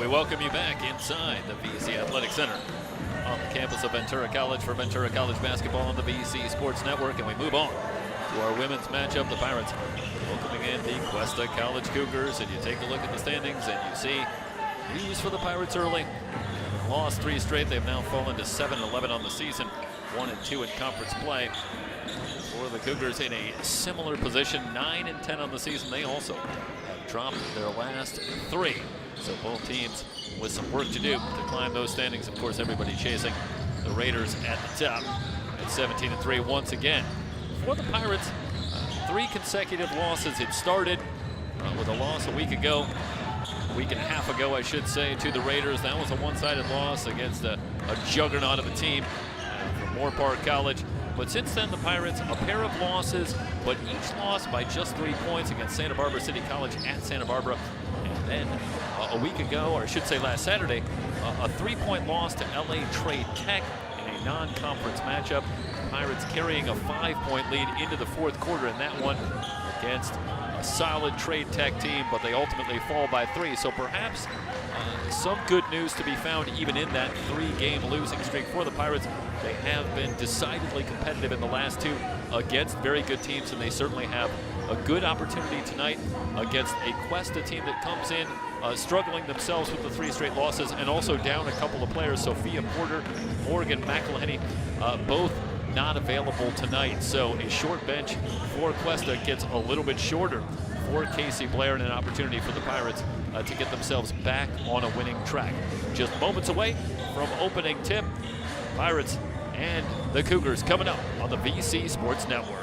We welcome you back inside the VC Athletic Center on the campus of Ventura College for Ventura College basketball on the VC Sports Network, and we move on to our women's matchup. The Pirates welcoming in the Cuesta College Cougars, and you take a look at the standings and you see news for the Pirates early. Lost 3 straight. They've now fallen to 7-11 on the season, 1-2 in conference play. For the Cougars in a similar position, 9-10 on the season. They also have dropped their last 3. So both teams with some work to do to climb those standings. Of course, everybody chasing the Raiders at the top at 17-3 once again. For the Pirates, 3 consecutive losses. It started with a loss a week ago. A week and a half ago, I should say, to the Raiders. That was a one-sided loss against a juggernaut of a team from Moorpark College. But since then, the Pirates, a pair of losses, but each loss by just 3 points against Santa Barbara City College at Santa Barbara. And then a week ago, or I should say last Saturday, a 3-point loss to LA Trade Tech in a non-conference matchup. Pirates carrying a 5-point lead into the 4th quarter in that one against a solid Trade Tech team, but they ultimately fall by 3. So perhaps some good news to be found even in that 3-game losing streak for the Pirates. They have been decidedly competitive in the last 2 against very good teams, and they certainly have a good opportunity tonight against a Cuesta team that comes in struggling themselves with the 3 straight losses and also down a couple of players. Sophia Porter, Morgan McElhenney, both not available tonight. So a short bench for Cuesta gets a little bit shorter for Casey Blair, and an opportunity for the Pirates to get themselves back on a winning track. Just moments away from opening tip. Pirates and the Cougars coming up on the VC Sports Network.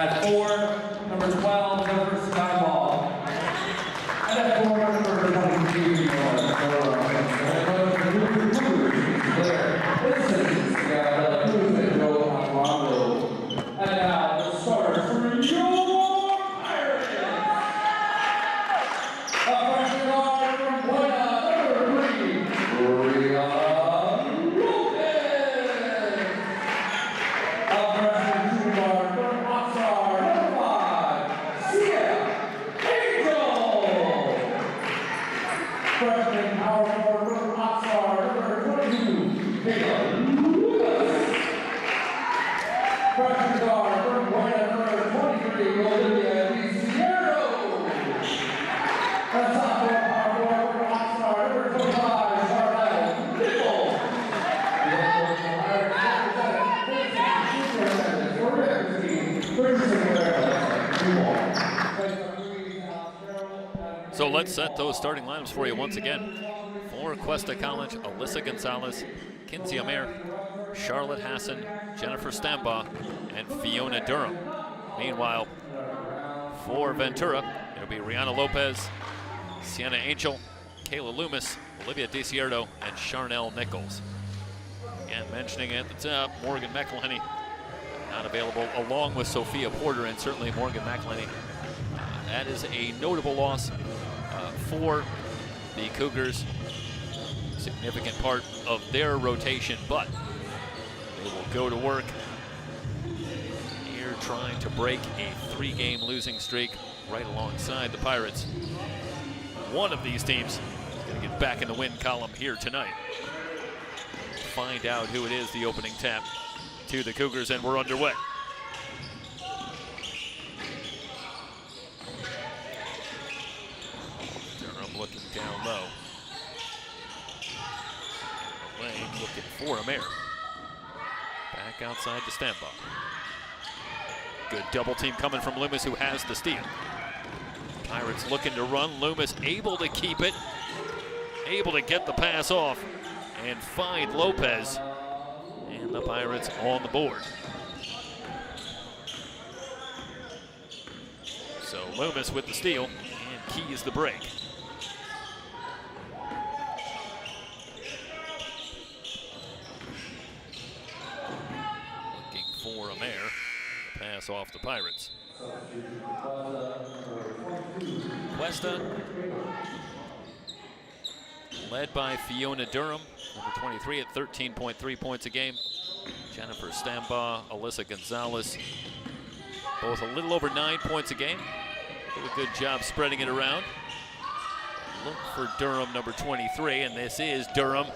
At 4, number 12, Jennifer Skyball. And at 4, number 22, and now the starters for your Pirates. A freshman guard from Cuesta, number 3, Brianna Lopez. A freshman shooting guard from Oxnard, number 5, Angel. Freshman power forward from Oxnard, number 22, Caleb. Freshman guard from Cuesta, number 23, Olivia Luciano. And sophomore power forward from Oxnard, number 25, Charlotte Nickel. So let's set those starting lineups for you once again. For Cuesta College, Alyssa Gonzalez, Kinsey Amer, Charlotte Hassan, Jennifer Stambaugh, and Fiona Durham. Meanwhile, for Ventura, it'll be Rihanna Lopez, Sienna Angel, Kayla Loomis, Olivia DiCierto, and Charnel Nichols. Again, mentioning at the top, Morgan McElhenney not available, along with Sophia Porter, and certainly Morgan McElhenney. That is a notable loss for the Cougars. Significant part of their rotation, but they will go to work here trying to break a 3-game losing streak right alongside the Pirates. One of these teams is going to get back in the win column here tonight. Find out who it is, the opening tap to the Cougars, and we're underway. Durham looking down low. Lane looking for Amer. Back outside to Stambaugh. Good double team coming from Loomis, who has the steal. Pirates looking to run. Loomis able to keep it. Able to get the pass off and find Lopez. And the Pirates on the board. So Loomis with the steal and keys the break. For Amer, pass off the Pirates. Cuesta, led by Fiona Durham, number 23 at 13.3 points a game. Jennifer Stambaugh, Alyssa Gonzalez, both a little over 9 points a game. Did a good job spreading it around. Look for Durham, number 23, and this is Durham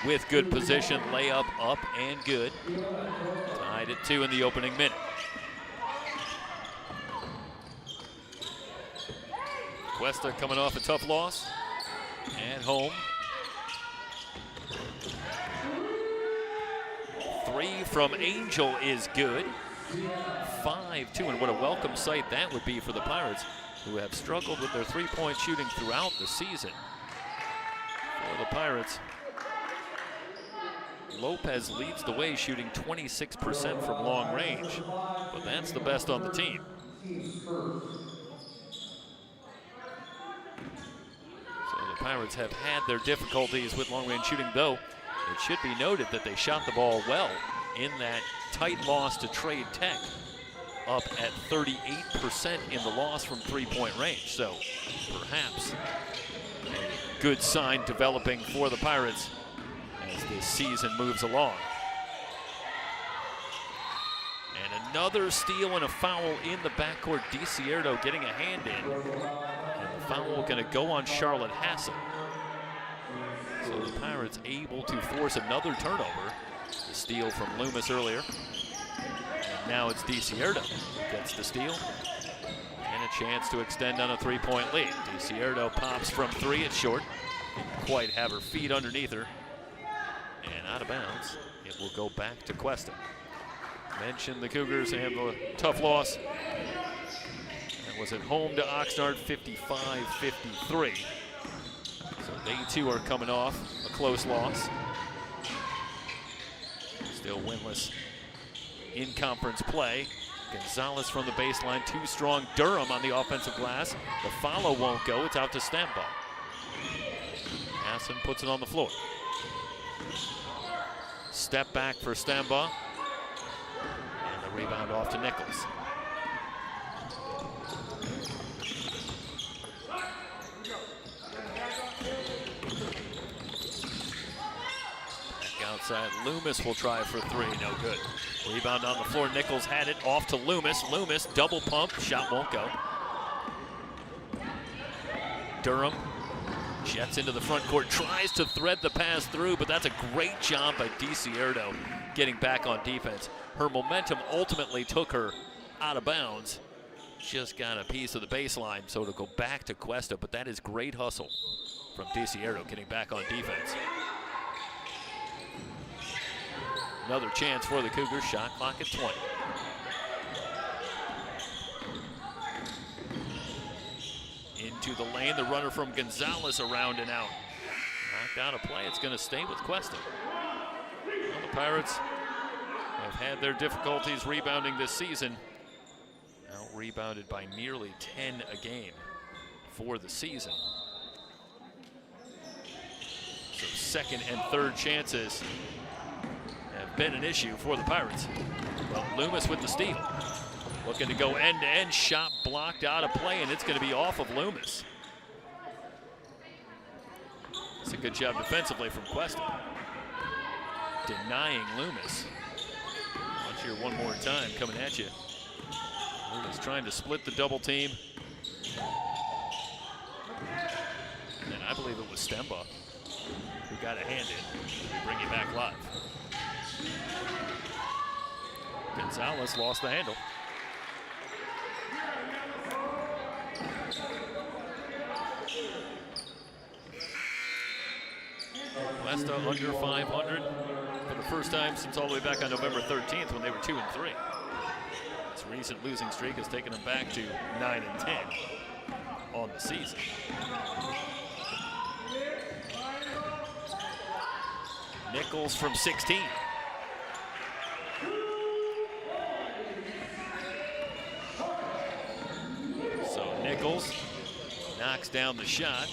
with good position, layup up and good. Tied at 2 in the opening minute. Cuesta coming off a tough loss at home. 3 from Angel is good. 5-2, and what a welcome sight that would be for the Pirates, who have struggled with their three-point shooting throughout the season. For the Pirates, Lopez leads the way, shooting 26% from long range, but that's the best on the team. So the Pirates have had their difficulties with long range shooting, though it should be noted that they shot the ball well in that tight loss to Trade Tech, up at 38% in the loss from three-point range. So perhaps a good sign developing for the Pirates as this season moves along. And another steal and a foul in the backcourt. DiCierto getting a hand in. And the foul going to go on Charlotte Hassan. So the Pirates able to force another turnover. The steal from Loomis earlier. And now it's DiCierto who gets the steal. And a chance to extend on a three-point lead. DiCierto pops from 3, it's short. Didn't quite have her feet underneath her. And out of bounds, it will go back to Cuesta. Mentioned the Cougars have a tough loss. That was at home to Oxnard, 55-53. So they too are coming off a close loss. Still winless in conference play Gonzalez from the baseline, too strong. Durham on the offensive glass. The follow won't go. It's out to Stambaugh. Hassan puts it on the floor. Step back for Stambaugh. And the rebound off to Nichols. Back outside, Loomis will try for three, no good. Rebound on the floor, Nichols had it, off to Loomis. Loomis, double pump, shot won't go. Durham jets into the front court, tries to thread the pass through, but that's a great job by DiCierto getting back on defense. Her momentum ultimately took her out of bounds. Just got a piece of the baseline, so it'll go back to Cuesta, but that is great hustle from DiCierto getting back on defense. Another chance for the Cougars, shot clock at 20. Into the lane, the runner from Gonzalez around and out. Knocked out a play, it's gonna stay with Cuesta. Well, the Pirates have had their difficulties rebounding this season. Out-rebounded by nearly 10 a game for the season. So second and third chances have been an issue for the Pirates. Well, Loomis with the steal. Looking to go end-to-end, shot blocked out of play, and it's going to be off of Loomis. It's a good job defensively from Cuesta. Denying Loomis. Watch here one more time, coming at you. Loomis trying to split the double team. And then I believe it was Stambaugh who got a hand in. We bring you back live. Gonzalez lost the handle. Cuesta under 500 for the first time since all the way back on November 13th when they were 2-3. This recent losing streak has taken them back to 9-10 on the season. Nichols from 16. So Nichols knocks down the shot.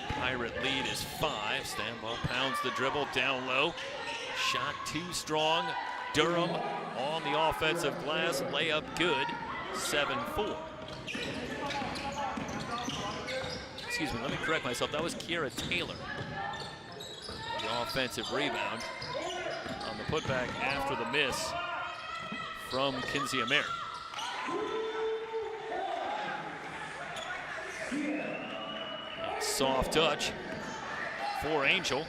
Pirate lead is 5. Stambaugh pounds the dribble down low. Shot too strong. Durham on the offensive glass. Layup good. 7-4. Excuse me, let me correct myself. That was Kiera Taylor. The offensive rebound on the putback after the miss from Kinsey Amer. Soft touch for Angel.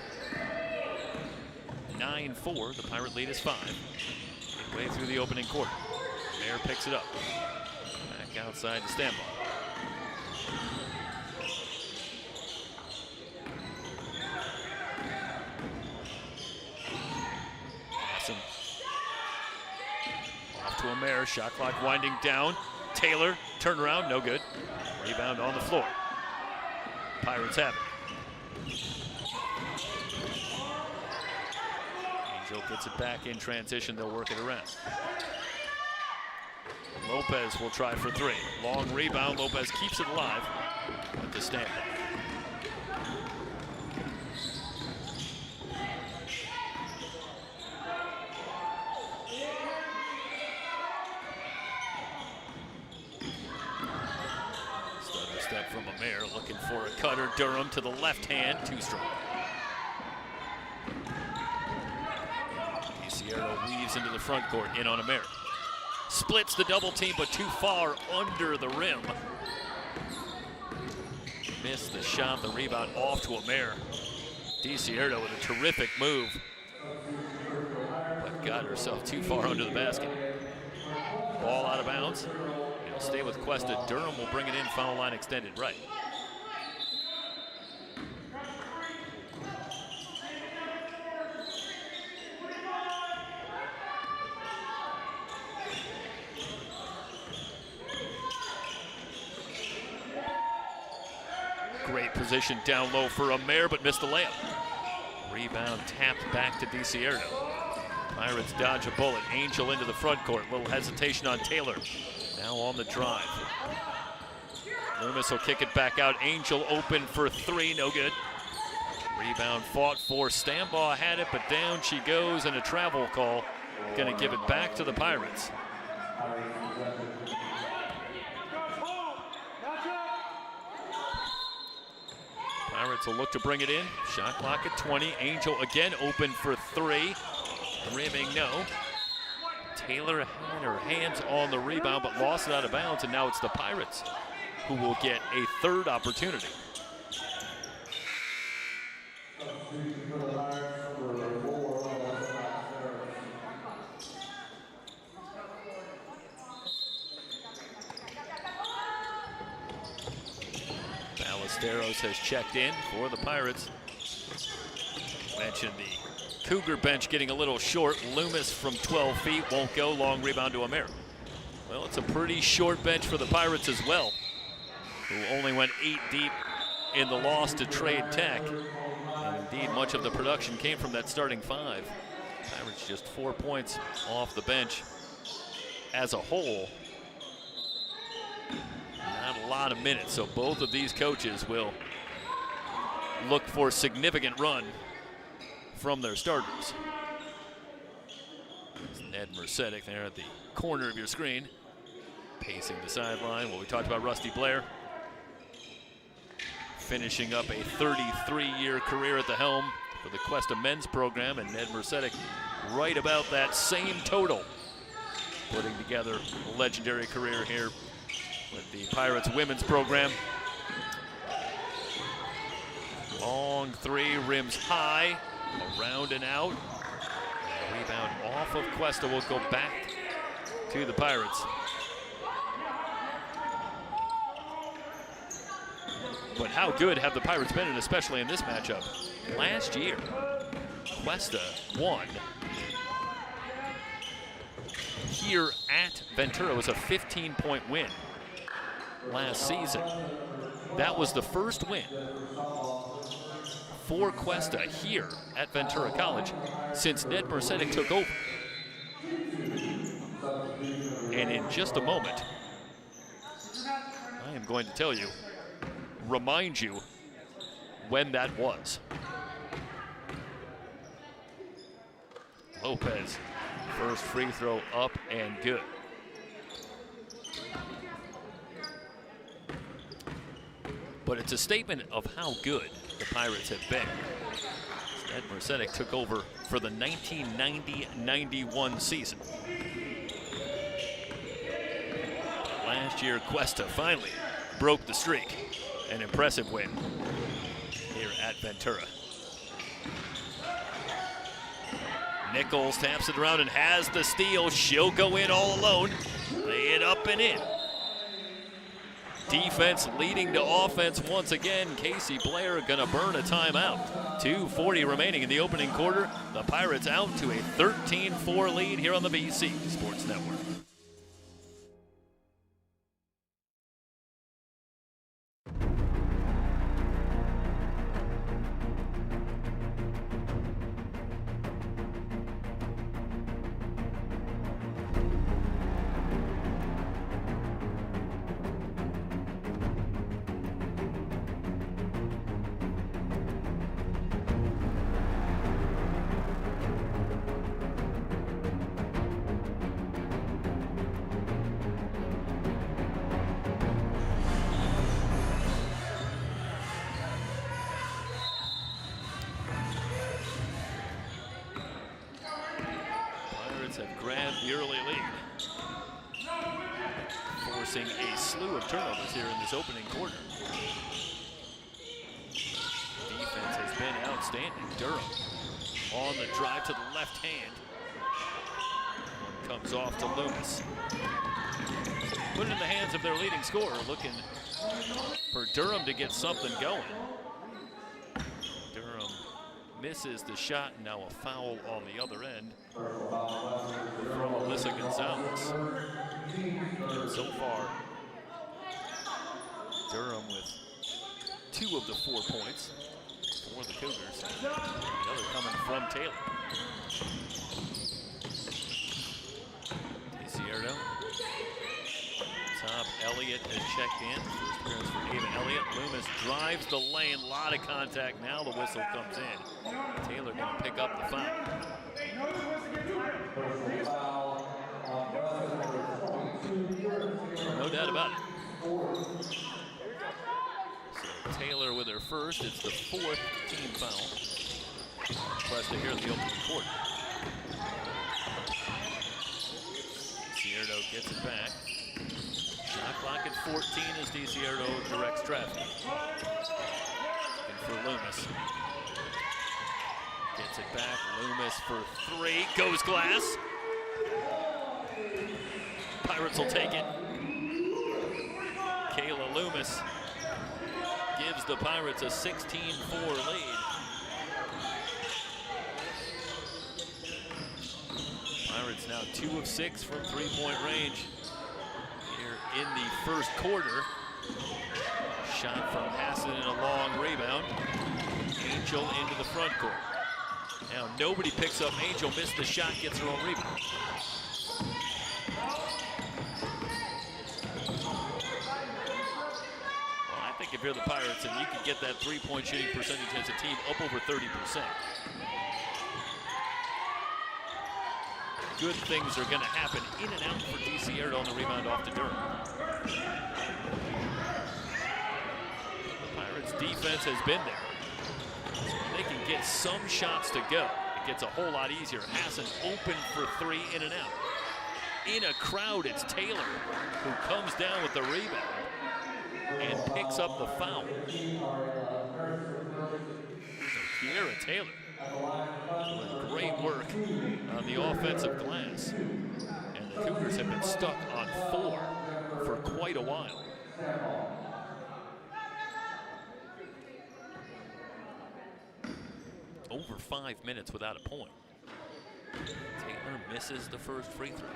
9-4, the Pirate lead is 5. Midway through the opening quarter. Mayer picks it up. Back outside to Stambaugh. Awesome. Off to Mayer, shot clock winding down. Taylor, turnaround, no good. Rebound on the floor. Pirates have it. Angel gets it back in transition. They'll work it around. Lopez will try for three. Long rebound. Lopez keeps it alive at the stand. Step from Amer, looking for a cutter. Durham to the left hand, too strong. DiCierto weaves into the front court, in on Amer. Splits the double team, but too far under the rim. Missed the shot, the rebound off to Amer. DiCierto with a terrific move, but got herself too far under the basket. Ball out of bounds. It'll stay with Cuesta. Durham will bring it in, foul line extended right. Great position down low for Amer, but missed the layup. Rebound tapped back to DiCierto. Pirates dodge a bullet. Angel into the front court. Little hesitation on Taylor. Now on the drive. Loomis will kick it back out. Angel open for three, no good. Rebound fought for. Stambaugh had it, but down she goes, and a travel call. Going to give it back to the Pirates. Pirates will look to bring it in. Shot clock at 20. Angel again open for three. Rimming, no. Taylor had her hands on the rebound, but lost it out of bounds, and now it's the Pirates who will get a third opportunity. Ballesteros has checked in for the Pirates. Mentioned the Cougar bench getting a little short. Loomis from 12 feet won't go. Long rebound to Amir. Well, it's a pretty short bench for the Pirates as well, who only went 8 deep in the loss to Trade Tech. And indeed, much of the production came from that starting five. Pirates just 4 points off the bench as a whole. Not a lot of minutes, so both of these coaches will look for significant run from their starters. It's Ned Mercedes there at the corner of your screen, pacing the sideline. Well, we talked about Rusty Blair finishing up a 33-year career at the helm for the Cuesta men's program, and Ned Mercedes right about that same total, putting together a legendary career here with the Pirates women's program. Long three, rims high, around and out. And rebound off of Cuesta will go back to the Pirates. But how good have the Pirates been, and especially in this matchup? Last year, Cuesta won here at Ventura. It was a 15-point win last season. That was the first win for Cuesta here at Ventura College since Ned Mercedes took over. And in just a moment, I am going to tell you, remind you when that was. Lopez, first free throw up and good. But it's a statement of how good the Pirates have been. Ned Mercedes took over for the 1990-91 season. Last year, Cuesta finally broke the streak. An impressive win here at Ventura. Nichols taps it around and has the steal. She'll go in all alone. Lay it up and in. Defense leading to offense once again. Casey Blair gonna burn a timeout. 2:40 remaining in the opening quarter. The Pirates out to a 13-4 lead here on the BC Sports Network. Have grabbed the early lead, forcing a slew of turnovers here in this opening quarter. Defense has been outstanding. Durham on the drive to the left hand. One comes off to Loomis. Put it in the hands of their leading scorer, looking for Durham to get something going. Durham misses the shot, and now a foul on the other end from Alyssa Gonzalez. And so far, Durham with 2 of the 4 points for the Cougars. The other coming from Taylor. top, Elliott has checked in. First appearance for Ava Elliott. Loomis drives the lane, a lot of contact. Now the whistle comes in. Taylor going to pick up the foul. No doubt about it. So Taylor with her first. It's the 4th team foul. Cuesta here in the opening quarter. DiCierto gets it back. Shot clock at 14 as DiCierto directs traffic. And for Loomis. Gets it back. Loomis for 3. Goes glass. Pirates will take it. Kayla Loomis gives the Pirates a 16-4 lead. Pirates now 2 of 6 from 3-point range here in the first quarter. Shot from Hassan and a long rebound. Angel into the front court. Now nobody picks up Angel, missed the shot, gets her own rebound. Well, I think if you're the Pirates and you can get that 3-point shooting percentage as a team up over 30%. Good things are going to happen in and out for DiCierto on the rebound off to Durham. The Pirates defense has been there. So they can get some shots to go. It gets a whole lot easier. Hassan open for 3, in and out. In a crowd, it's Taylor who comes down with the rebound and picks up the foul. So Kiera Taylor doing great work on the offensive glass. And the Cougars have been stuck on 4 for quite a while. Over 5 minutes without a point. Taylor misses the first free throw.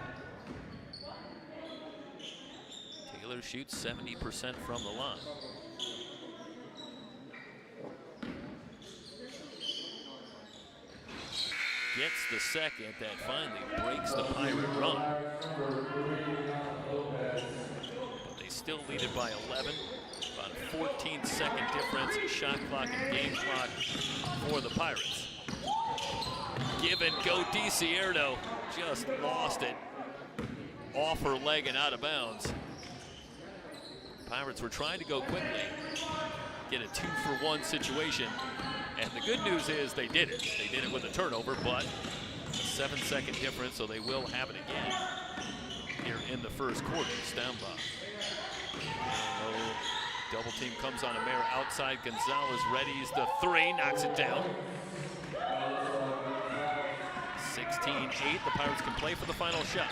Taylor shoots 70% from the line. Gets the second that finally breaks the Pirate run. But they still lead it by 11. About a 14-second difference in shot clock and game clock for the Pirates. Give and go DiCierto. Just lost it off her leg and out of bounds. Pirates were trying to go quickly, get a 2-for-1 situation. And the good news is they did it. They did it with a turnover, but a 7-second difference, so they will have it again here in the first quarter. Down by. Double team comes on Amir outside. Gonzalez readies the 3, knocks it down. 16-8. The Pirates can play for the final shot.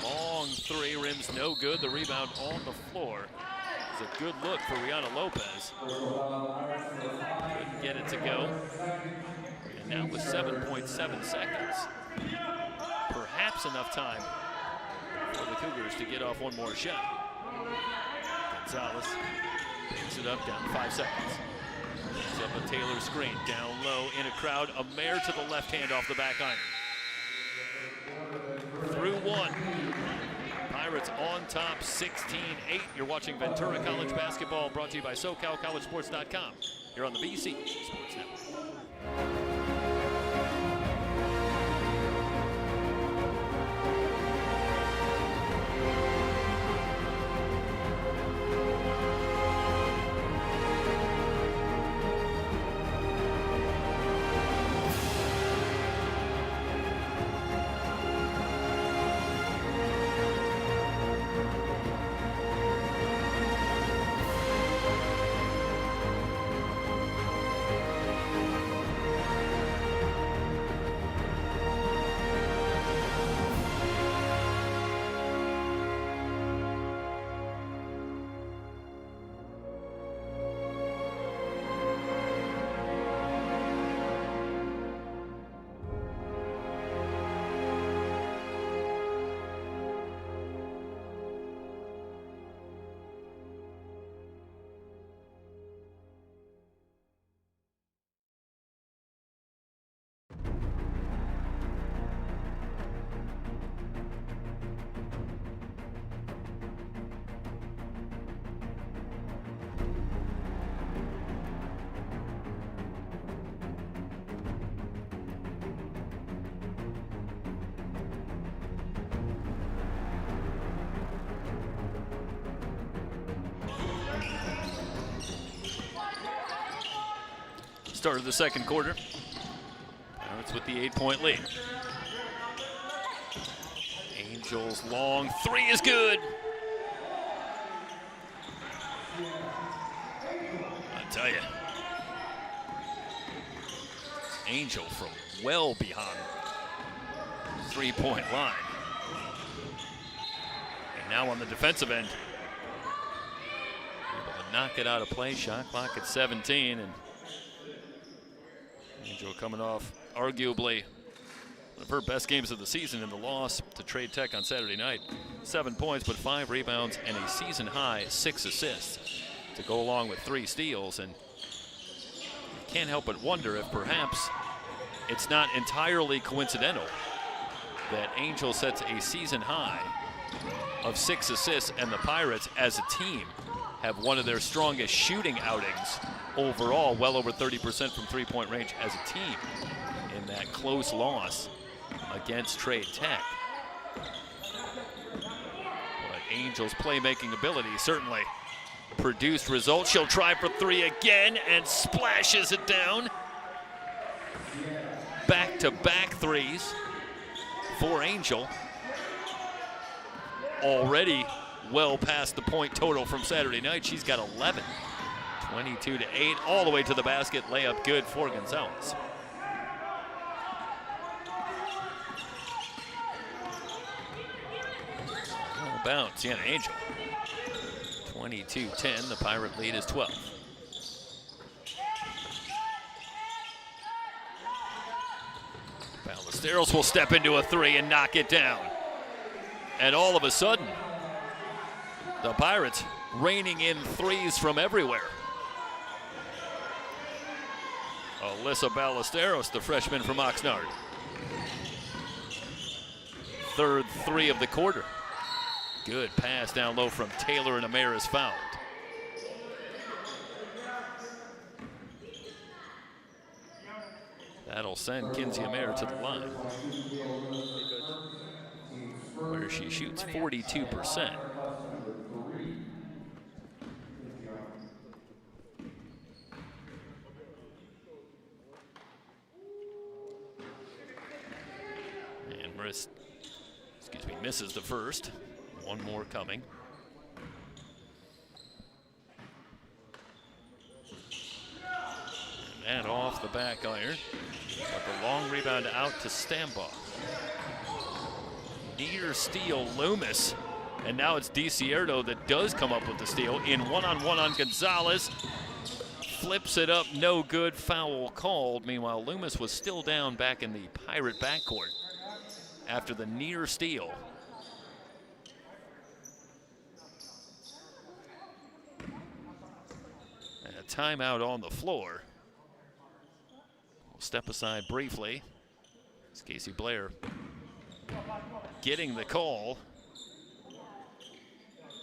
Long 3, rims no good. The rebound on the floor. A good look for Rihanna Lopez. Couldn't get it to go. And now with 7.7 seconds. Perhaps enough time for the Cougars to get off one more shot. Gonzalez picks it up, down 5 seconds. Picks up a Taylor screen, down low in a crowd. Amer to the left hand off the back iron. Through 1. Pirates on top, 16-8. You're watching Ventura College basketball, brought to you by SoCalCollegeSports.com. Here on the VC Sports Network. Start of the second quarter. Pirates with the 8-point lead. Angels long three is good. I tell you, Angel from well behind the 3-point line. And now on the defensive end, able to knock it out of play. Shot clock at 17, and Angel coming off arguably one of her best games of the season in the loss to Trade Tech on Saturday night. 7 points, but 5 rebounds and a season high 6 assists to go along with 3 steals. And you can't help but wonder if perhaps it's not entirely coincidental that Angel sets a season high of 6 assists, and the Pirates as a team have one of their strongest shooting outings overall, well over 30% from 3-point range as a team in that close loss against Trade Tech. But Angel's playmaking ability certainly produced results. She'll try for 3 again and splashes it down. Back-to-back threes for Angel. Already well past the point total from Saturday night. She's got 11. 22-8, all the way to the basket. Layup good for Gonzalez. Bounce, yeah, Angel. 22-10, the Pirate lead is 12. Ballesteros will step into a 3 and knock it down. And all of a sudden, the Pirates raining in threes from everywhere. Alyssa Ballesteros, the freshman from Oxnard. Third 3 of the quarter. Good pass down low from Taylor, and Amer is fouled. That'll send Kinsey Amer to the line, where she shoots 42%. And misses the first. One more coming. And off the back iron. But the long rebound out to Stambaugh. Near steal, Loomis. And now it's DiCierto that does come up with the steal. In one-on-one on Gonzalez. Flips it up, no good, foul called. Meanwhile, Loomis was still down back in the Pirate backcourt after the near steal. And a timeout on the floor. We'll step aside briefly. It's Casey Blair getting the call.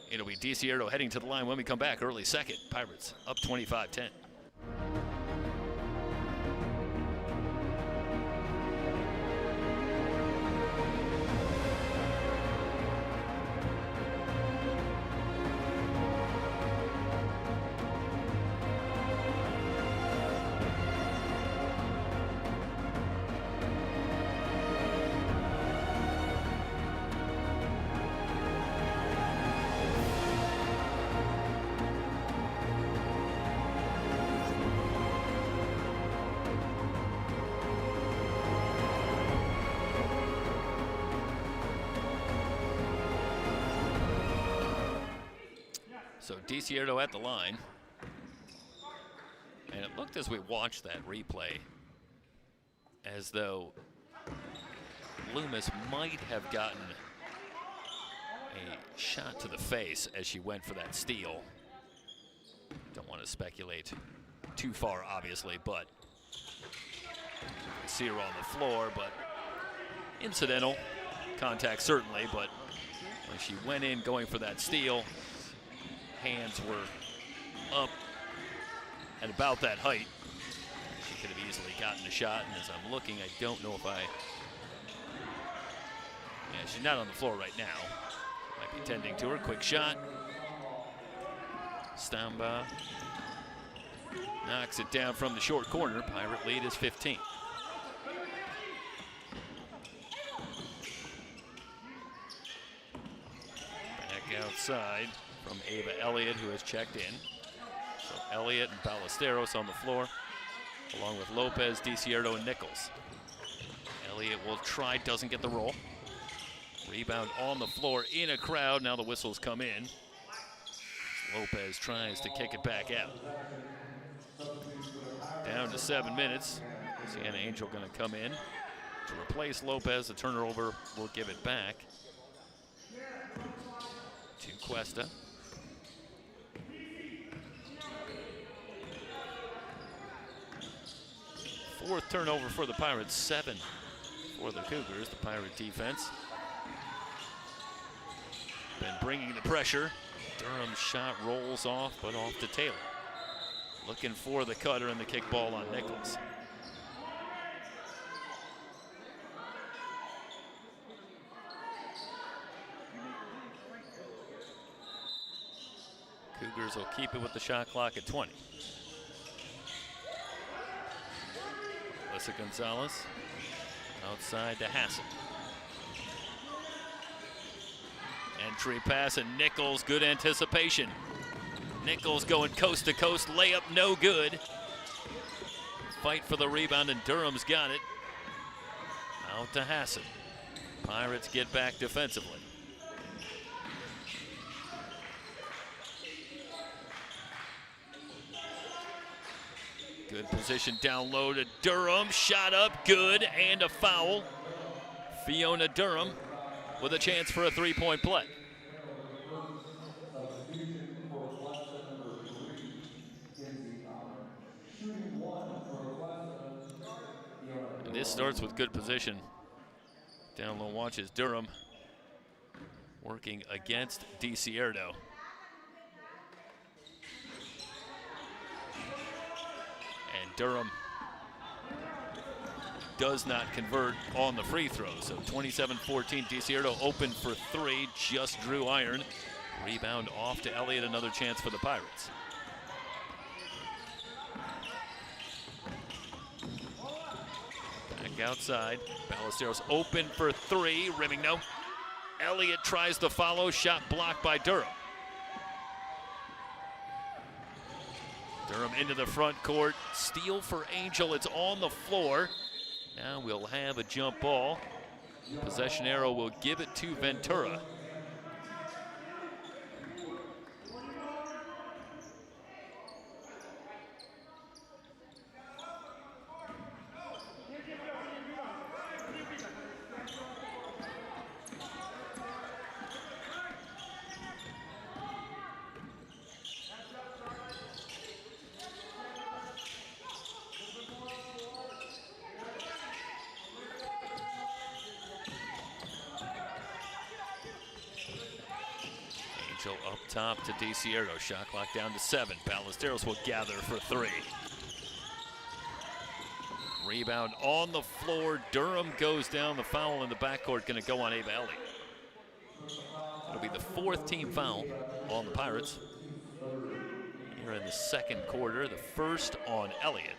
It'll be DiCierto heading to the line when we come back. Early second, Pirates up 25-10. So DiCierto at the line. And it looked as we watched that replay as though Loomis might have gotten a shot to the face as she went for that steal. Don't want to speculate too far, obviously, but see her on the floor, but incidental contact certainly, but when she went in going for that steal, hands were up at about that height. She could have easily gotten a shot, and as I'm looking, I don't know if yeah, she's not on the floor right now. Might be tending to her. Quick shot. Stambaugh Knocks it down from the short corner. Pirate lead is 15. Back outside from Ava Elliott, who has checked in. So Elliott and Ballesteros on the floor, along with Lopez, DiCierto, and Nichols. Elliott will try, doesn't get the roll. Rebound on the floor in a crowd. Now the whistles come in. Lopez tries to kick it back out. Down to 7 minutes. Sienna Angel going to come in to replace Lopez. The turnover will give it back to Cuesta. Fourth turnover for the Pirates, 7 for the Cougars. The Pirate defense been bringing the pressure. Durham's shot rolls off, but off to Taylor. Looking for the cutter and the kickball on Nichols. Cougars will keep it with the shot clock at 20. Alyssa Gonzalez outside to Hassan. Entry pass and Nichols, good anticipation. Nichols going coast to coast, layup no good. Fight for the rebound and Durham's got it. Out to Hassan. Pirates get back defensively. Good position down low to Durham. Shot up, good, and a foul. Fiona Durham with a chance for a three-point play. And this starts with good position. Down low watches Durham working against DiCierto. And Durham does not convert on the free throw. So 27-14, DiCierto open for three, just drew iron. Rebound off to Elliott, another chance for the Pirates. Back outside, Ballesteros open for three, rimming no. Elliott tries to follow, shot blocked by Durham. Durham into the front court, steal for Angel, it's on the floor. Now we'll have a jump ball. Possession arrow will give it to Ventura. Up top to DiCierto. Shot clock down to 7. Ballesteros will gather for three. Rebound on the floor. Durham goes down. The foul in the backcourt going to go on Ava Elliott. It'll be the fourth team foul on the Pirates here in the second quarter. The first on Elliott.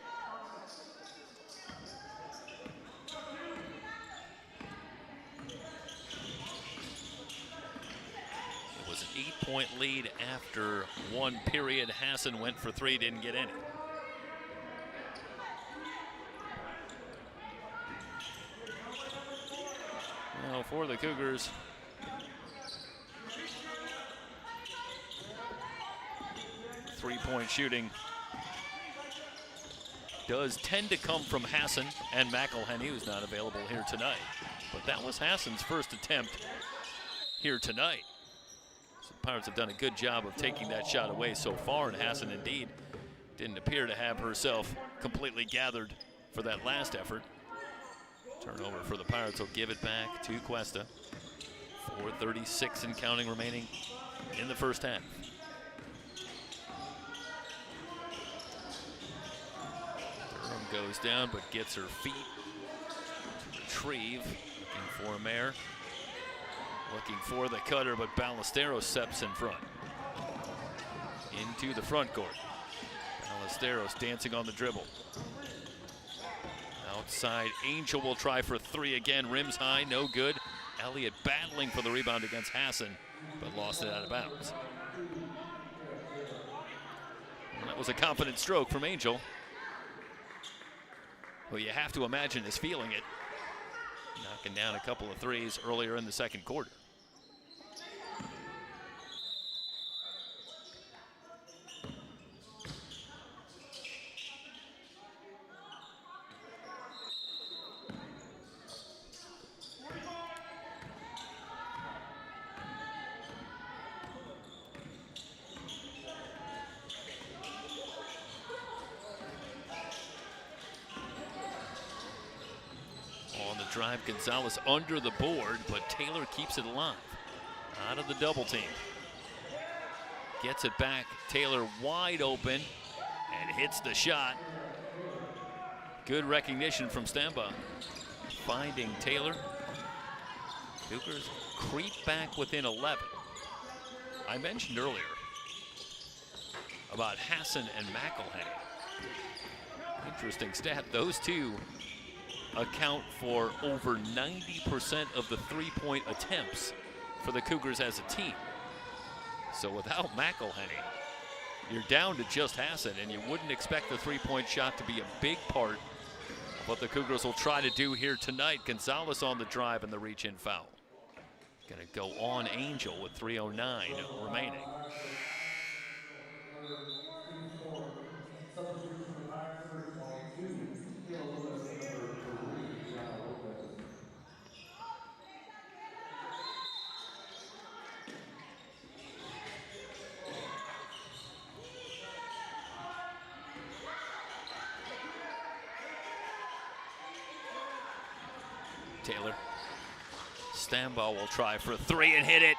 Was an 8-point lead after one period. Hassan went for three, didn't get any. Well, for the Cougars, three-point shooting does tend to come from Hassan and McElhenney, who's not available here tonight. But that was Hassan's first attempt here tonight. Pirates have done a good job of taking that shot away so far, and Hassan indeed didn't appear to have herself completely gathered for that last effort. Turnover for the Pirates will give it back to Cuesta. 4:36 and counting remaining in the first half. Durham goes down but gets her feet to retrieve, looking for Mayer. Looking for the cutter, but Ballesteros steps in front. Into the front court. Ballesteros dancing on the dribble. Outside, Angel will try for three again. Rims high, no good. Elliott battling for the rebound against Hassan, but lost it out of bounds. And that was a confident stroke from Angel, who you have to imagine is feeling it. Knocking down a couple of threes earlier in the second quarter. Drive, Gonzalez under the board, but Taylor keeps it alive. Out of the double team. Gets it back, Taylor wide open, and hits the shot. Good recognition from Stamba. Finding Taylor. Cougars creep back within 11. I mentioned earlier about Hassan and McElhenney. Interesting stat, those two account for over 90% of the three-point attempts for the Cougars as a team. So without McElhenney, you're down to just Hassan, and you wouldn't expect the three-point shot to be a big part of what the Cougars will try to do here tonight. Gonzalez on the drive and the reach-in foul. Gonna go on Angel with 3:09 remaining. Taylor. Stamba will try for three and hit it.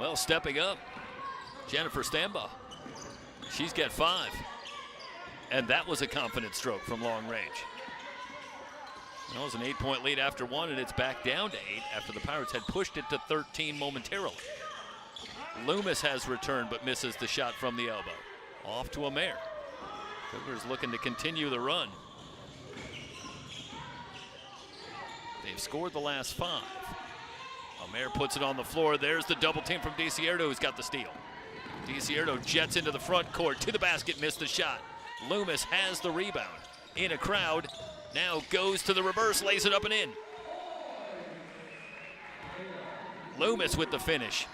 Well, stepping up, Jennifer Stamba. She's got 5. And that was a confident stroke from long range. That was an 8-point lead after 1, and it's back down to 8 after the Pirates had pushed it to 13 momentarily. Loomis has returned but misses the shot from the elbow. Off to Amer. Cougars looking to continue the run. They've scored the last 5. Amer puts it on the floor. There's the double team from DeCierto, who's got the steal. DeCierto jets into the front court, to the basket, missed the shot. Loomis has the rebound. In a crowd, now goes to the reverse, lays it up and in. Loomis with the finish.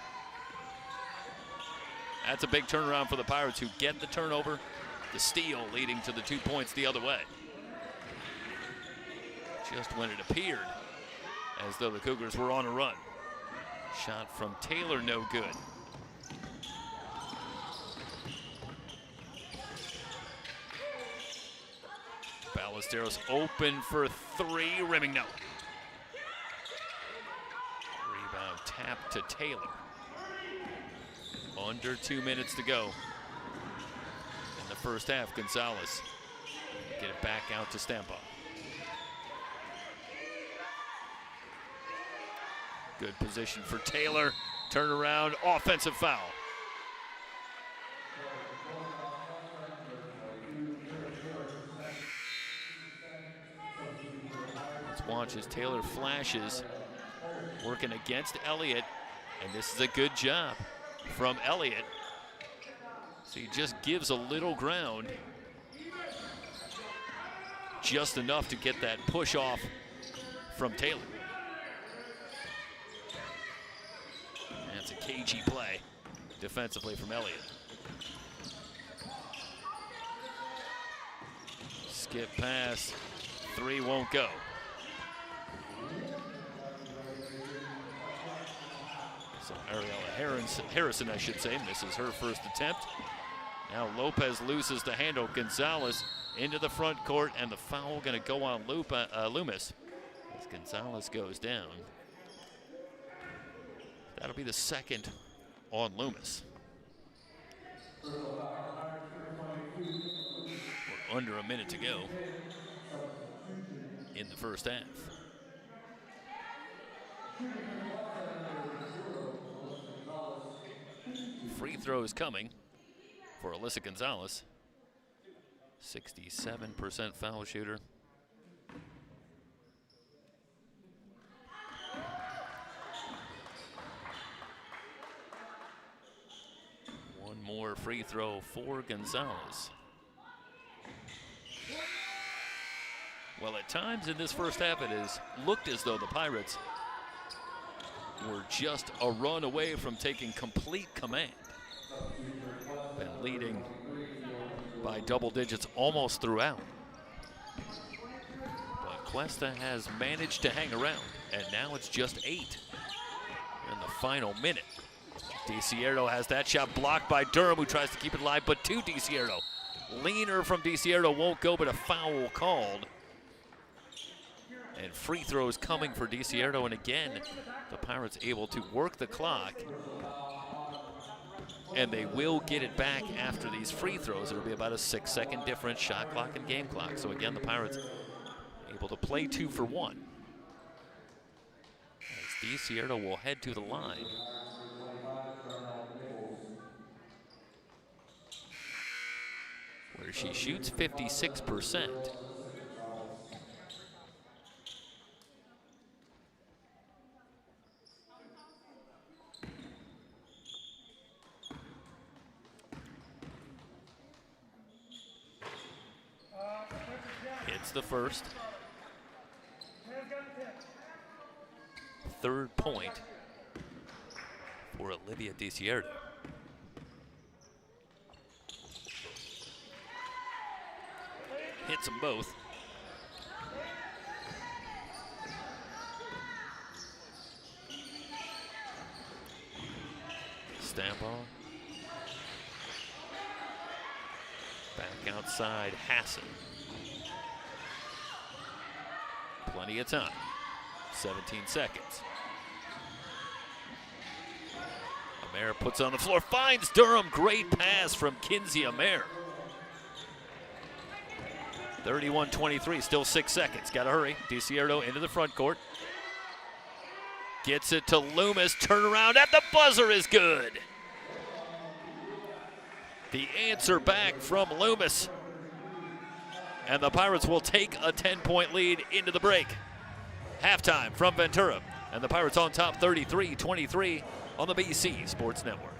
That's a big turnaround for the Pirates, who get the turnover, the steal leading to the 2 points the other way. Just when it appeared as though the Cougars were on a run. Shot from Taylor, no good. Ballesteros open for 3, rimming no. Rebound tap to Taylor. Under 2 minutes to go in the first half. Gonzalez get it back out to Stamba. Good position for Taylor. Turnaround, offensive foul. Let's watch as Taylor flashes, working against Elliott, and this is a good job from Elliott. So he just gives a little ground, just enough to get that push off from Taylor. That's a cagey play defensively from Elliott. Skip pass, 3 won't go. So Ariella Harrison, I should say, misses her first attempt. Now Lopez loses the handle. Gonzalez into the front court, and the foul going to go on Loomis as Gonzalez goes down. That'll be the second on Loomis. We're under a minute to go in the first half. Free throws coming for Alyssa Gonzalez. 67% foul shooter. One more free throw for Gonzalez. Well, at times in this first half, it has looked as though the Pirates were just a run away from taking complete command. Been leading by double digits almost throughout. But Cuesta has managed to hang around, and now it's just 8 in the final minute. DiCierto has that shot blocked by Durham, who tries to keep it alive, but to DiCierto. Leaner from DiCierto won't go, but a foul called. And free throws coming for DiCierto, and again, the Pirates able to work the clock. And they will get it back after these free throws. It'll be about a 6-second difference, shot clock and game clock. So again, the Pirates able to play 2 for 1. As DiCierto will head to the line. Where she shoots 56%. Hits the first. Third point for Olivia DiCierto. Hits them both. Stamp on. Back outside, Hassan. Plenty of time. 17 seconds. Amer puts on the floor, finds Durham. Great pass from Kinsey Amer. 31-23, still 6 seconds. Got to hurry. DiCierto into the front court. Gets it to Loomis. Turnaround at the buzzer is good. The answer back from Loomis. And the Pirates will take a 10-point lead into the break. Halftime from Ventura. And the Pirates on top 33-23 on the BC Sports Network.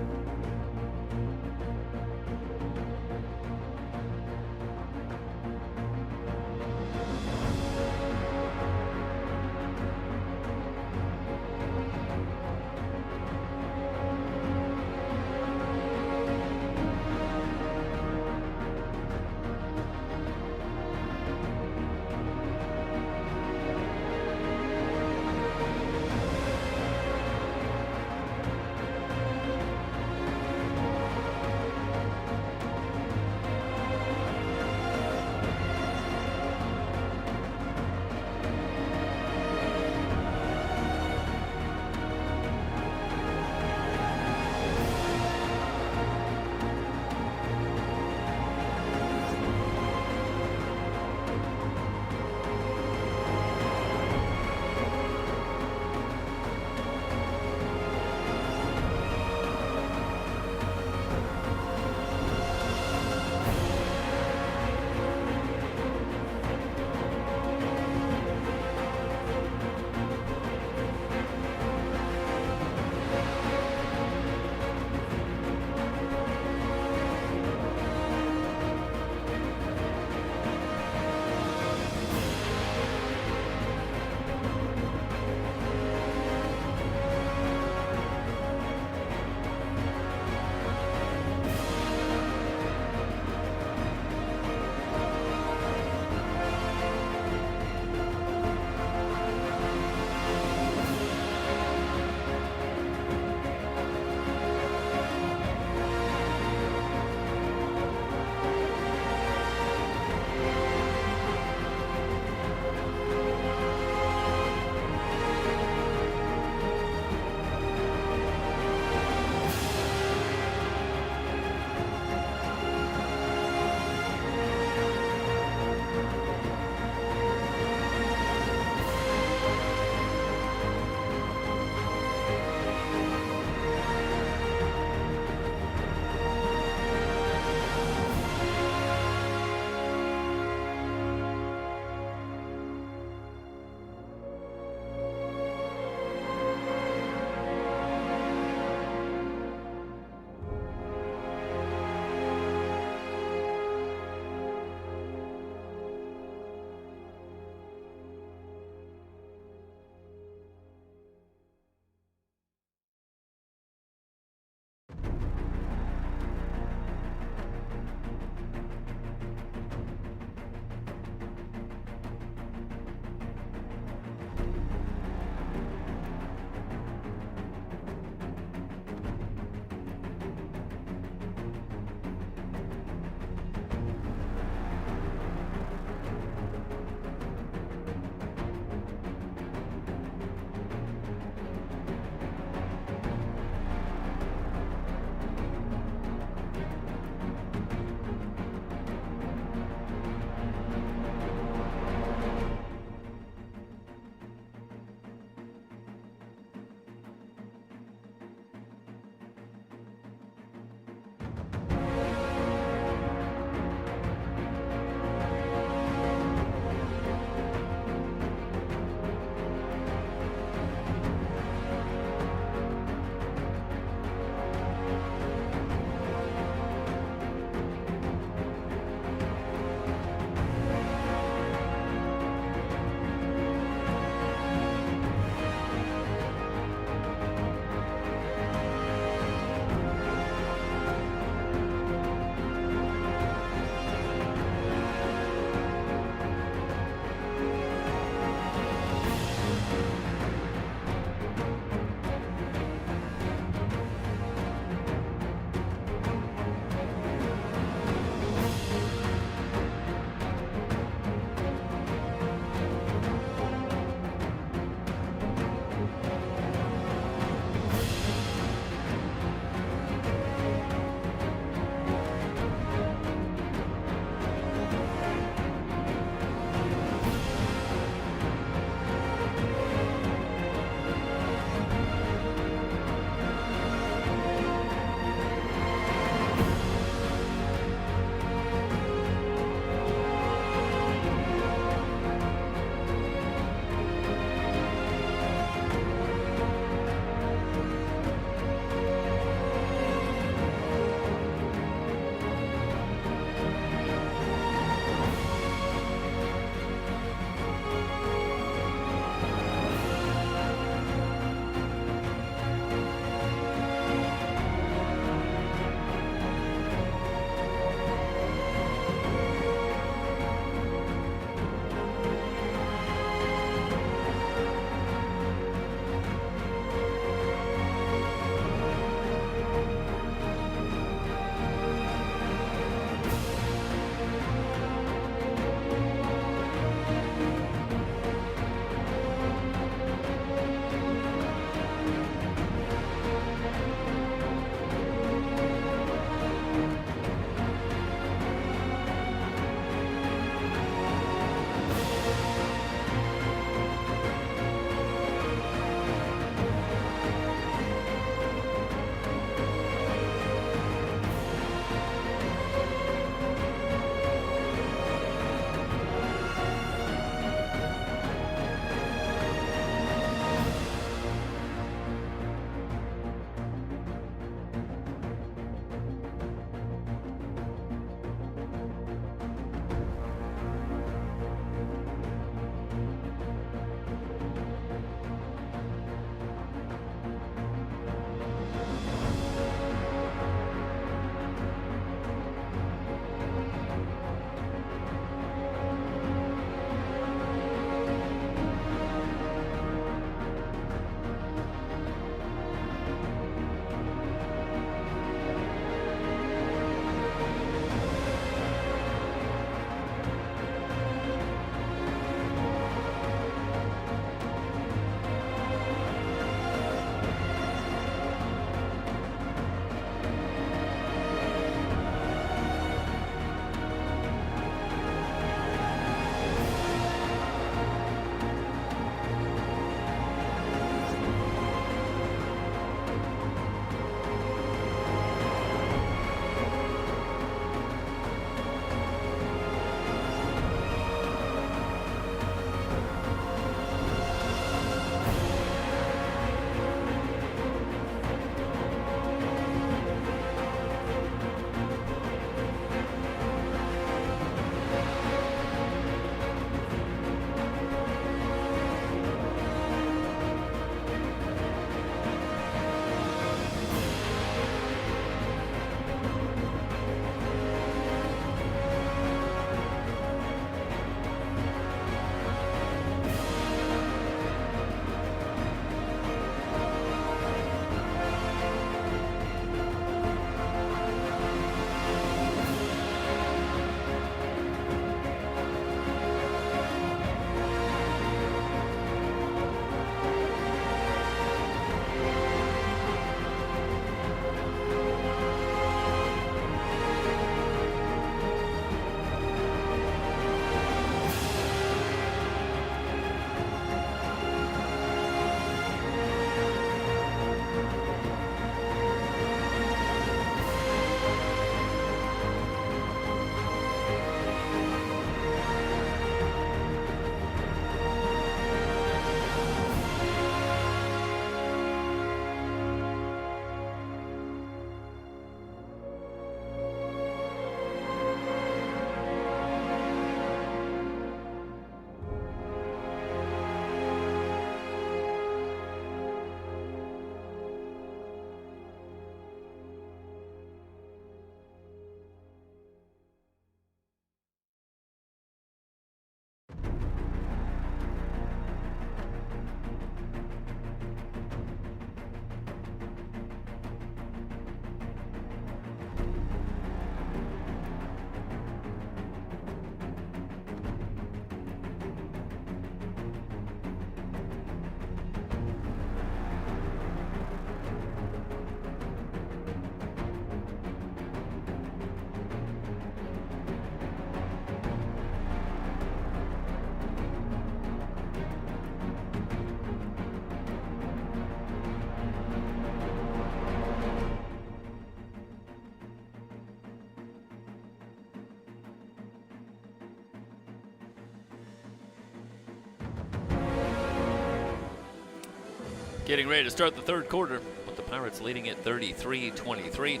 Getting ready to start the third quarter, with the Pirates leading at 33-23.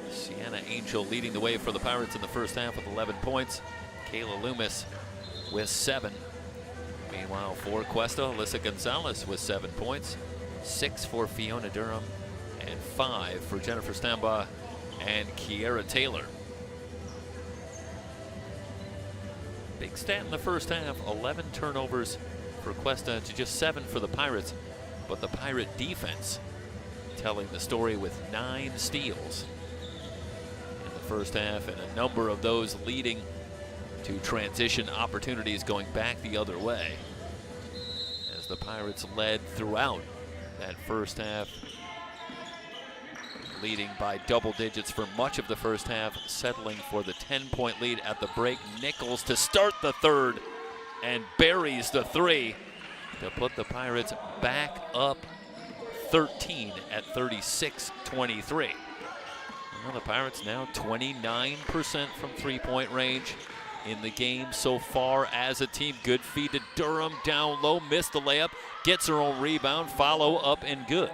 Sienna Angel leading the way for the Pirates in the first half with 11 points. Kayla Loomis with 7. Meanwhile, for Cuesta, Alyssa Gonzalez with 7 points, 6 for Fiona Durham, and 5 for Jennifer Stambaugh and Kiera Taylor. Big stat in the first half, 11 turnovers for Cuesta to just 7 for the Pirates. But the Pirate defense telling the story with 9 steals in the first half, and a number of those leading to transition opportunities going back the other way, as the Pirates led throughout that first half, leading by double digits for much of the first half, settling for the 10-point lead at the break. Nichols to start the third and buries the 3 to put the Pirates back up 13 at 36-23. Well, the Pirates now 29% from three-point range in the game so far as a team. Good feed to Durham, down low, missed the layup, gets her own rebound, follow up and good.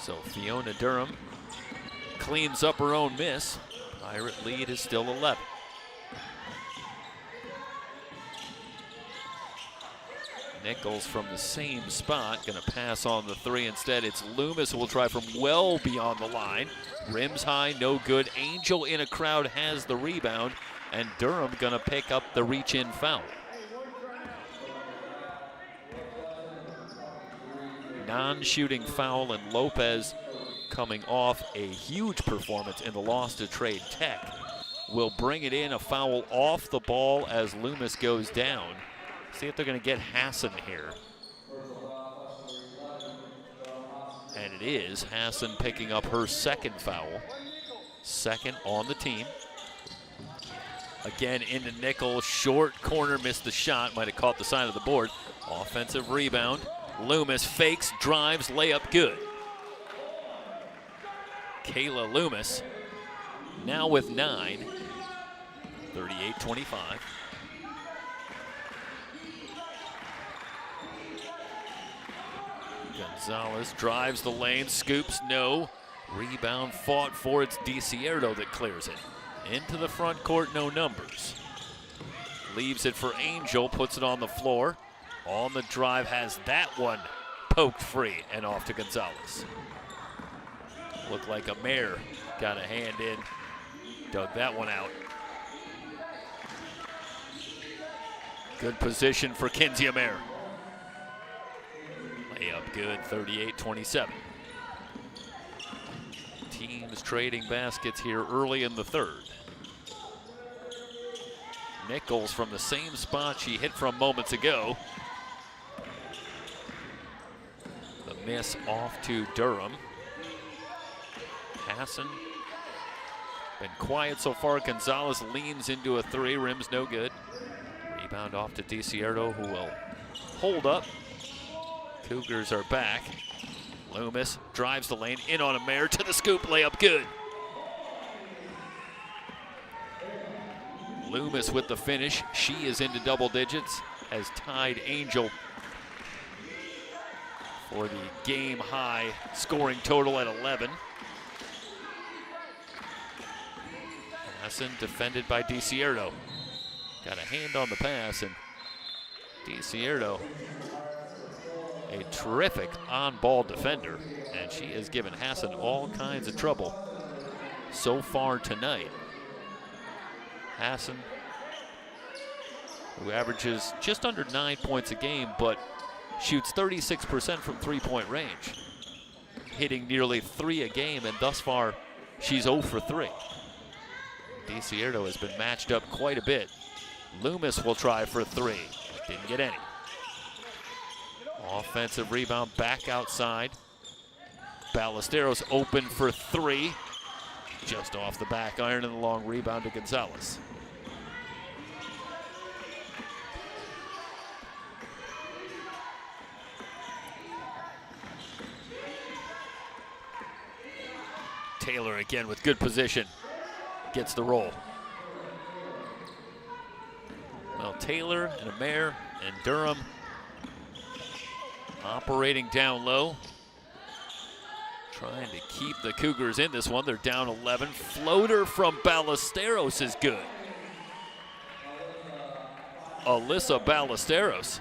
So Fiona Durham cleans up her own miss. Pirate lead is still 11. Nichols from the same spot, gonna pass on the 3 instead. It's Loomis who will try from well beyond the line. Rims high, no good. Angel in a crowd has the rebound, and Durham gonna pick up the reach-in foul. Non-shooting foul, and Lopez, coming off a huge performance in the loss to Trade Tech, will bring it in. A foul off the ball as Loomis goes down. See if they're going to get Hassan here. And it is Hassan picking up her second foul. Second on the team. Again into Nichols, short corner, missed the shot, might have caught the side of the board. Offensive rebound. Loomis fakes, drives, layup good. Kayla Loomis now with 9, 38-25. Gonzalez drives the lane, scoops, no. Rebound fought for, it's DiCierto that clears it. Into the front court, no numbers. Leaves it for Angel, puts it on the floor. On the drive, has that one poked free and off to Gonzalez. Looked like a mare got a hand in, dug that one out. Good position for Kinsey Amare. Layup good, 38-27. Teams trading baskets here early in the third. Nichols from the same spot she hit from moments ago. The miss off to Durham. Hassan been quiet so far. Gonzalez leans into a 3, rims no good. Rebound off to DiCierto, who will hold up. Cougars are back. Loomis drives the lane, in on Amare, to the scoop, layup good. Loomis with the finish. She is into double digits, has tied Angel for the game high scoring total at 11. Hassan defended by DiCierto. Got a hand on the pass, and DiCierto, a terrific on-ball defender, and she has given Hassan all kinds of trouble so far tonight. Hassan, who averages just under 9 points a game, but shoots 36% from three-point range, hitting nearly 3 a game, and thus far, she's 0 for 3. DiCierto has been matched up quite a bit. Loomis will try for 3, didn't get any. Offensive rebound back outside. Ballesteros open for 3. Just off the back iron, and the long rebound to Gonzalez. Taylor again with good position. Gets the roll. Well, Taylor and Amare and Durham operating down low. Trying to keep the Cougars in this one. They're down 11. Floater from Ballesteros is good. Alyssa Ballesteros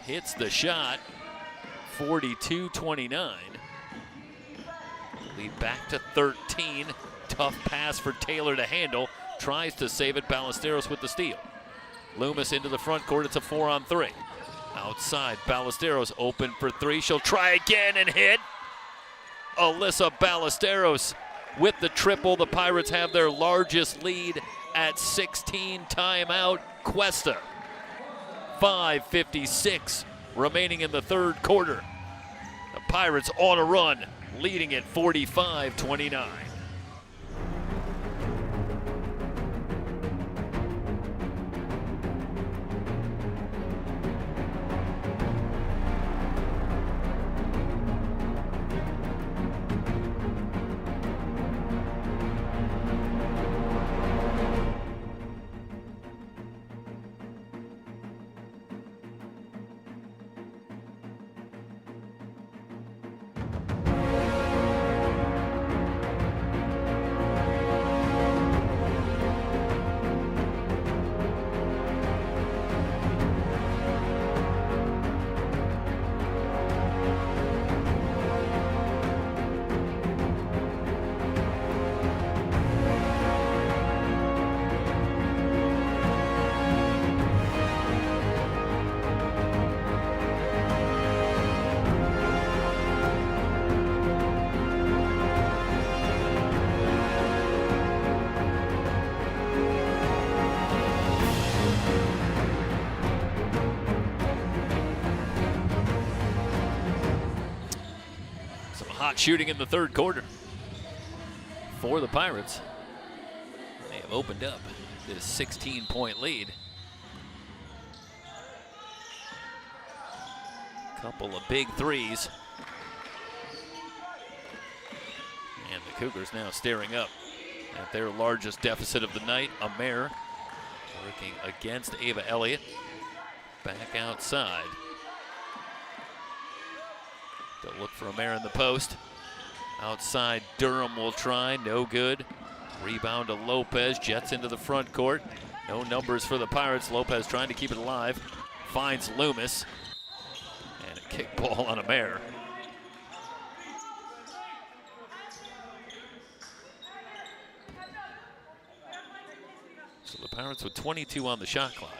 hits the shot. 42-29. Lead back to 13. Tough pass for Taylor to handle. Tries to save it. Ballesteros with the steal. Loomis into the front court. It's a 4-on-3. Outside, Ballesteros open for three. She'll try again and hit. Alyssa Ballesteros with the triple. The Pirates have their largest lead at 16. Timeout, Cuesta. 5:56 remaining in the third quarter. The Pirates on a run, leading at 45-29. Hot shooting in the third quarter for the Pirates. They have opened up this 16-point lead. Couple of big threes. And the Cougars now staring up at their largest deficit of the night. Amer working against Ava Elliott. Back outside. They'll look for Amer in the post. Outside, Durham will try, no good. Rebound to Lopez, jets into the front court. No numbers for the Pirates. Lopez trying to keep it alive. Finds Loomis. And a kick ball on Amer. So the Pirates with 22 on the shot clock.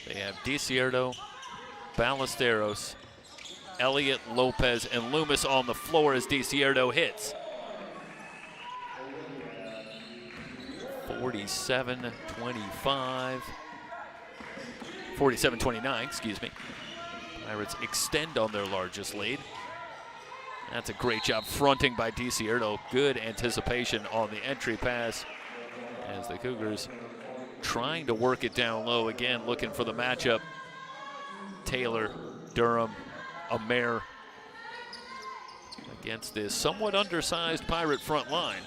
They have DiCierto, Ballesteros, Elliott, Lopez, and Loomis on the floor as DiCierto hits. 47-25. 47-29, excuse me. Pirates extend on their largest lead. That's a great job fronting by DiCierto. Good anticipation on the entry pass as the Cougars trying to work it down low again, looking for the matchup. Taylor, Durham, Amer against this somewhat undersized Pirate front line.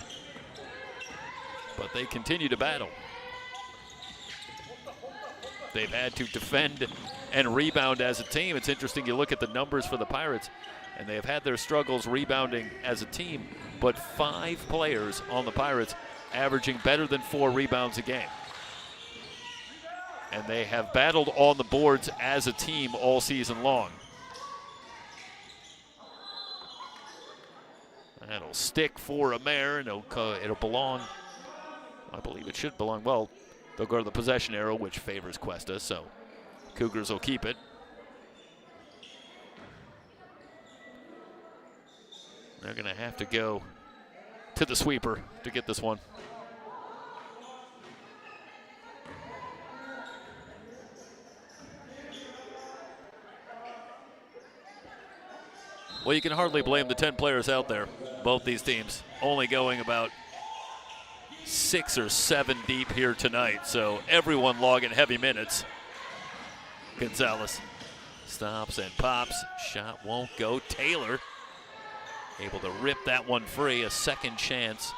But they continue to battle. They've had to defend and rebound as a team. It's interesting, you look at the numbers for the Pirates, and they have had their struggles rebounding as a team, but 5 players on the Pirates averaging better than 4 rebounds a game. And they have battled on the boards as a team all season long. That'll stick for Amer, and it'll belong, I believe it should belong, well, they'll go to the possession arrow, which favors Cuesta, so Cougars will keep it. They're gonna have to go to the sweeper to get this one. Well, you can hardly blame the 10 players out there. Both these teams only going about 6 or 7 deep here tonight, so everyone logging heavy minutes. Gonzalez stops and pops. Shot won't go. Taylor able to rip that one free. A second chance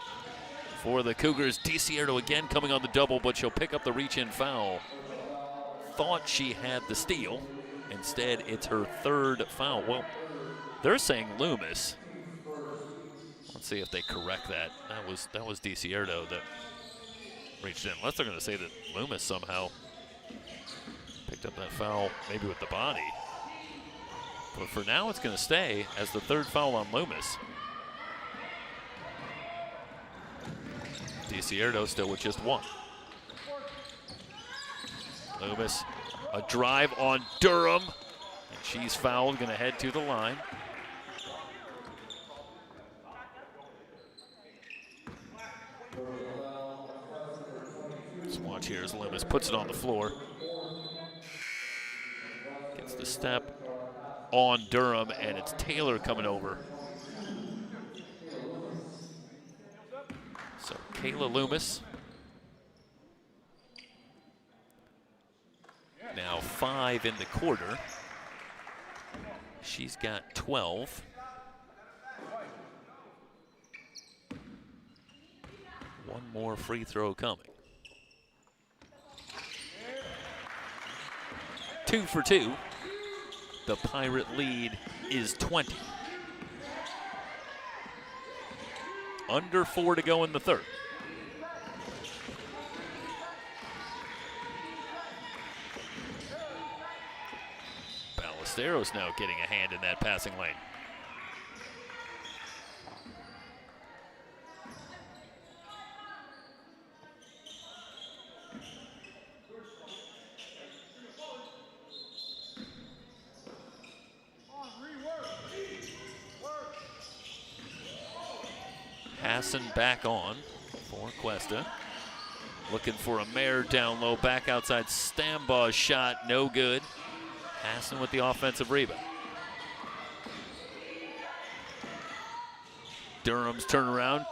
for the Cougars. DiCierto again coming on the double, but she'll pick up the reach-in foul. thought she had the steal. Instead, it's her third foul. Well, they're saying Loomis. Let's see if they correct that. That was DiCierto that reached in. Unless they're going to say that Loomis somehow picked up that foul, maybe with the body. But for now, it's going to stay as the third foul on Loomis. DiCierto still with just one. Loomis, a drive on Durham, and she's fouled, going to head to the line. Let's watch here as Loomis puts it on the floor. Gets the step on Durham, and it's Taylor coming over. So Kayla Loomis. Now 5 in the quarter. She's got 12. One more free throw coming. 2 for 2. The Pirate lead is 20. Under 4 to go in the third. Ballesteros now getting a hand in that passing lane. Hassan back on for Cuesta. Looking for a mare down low, back outside. Stambaugh's shot, no good. Hassan with the offensive rebound. Durham's turnaround.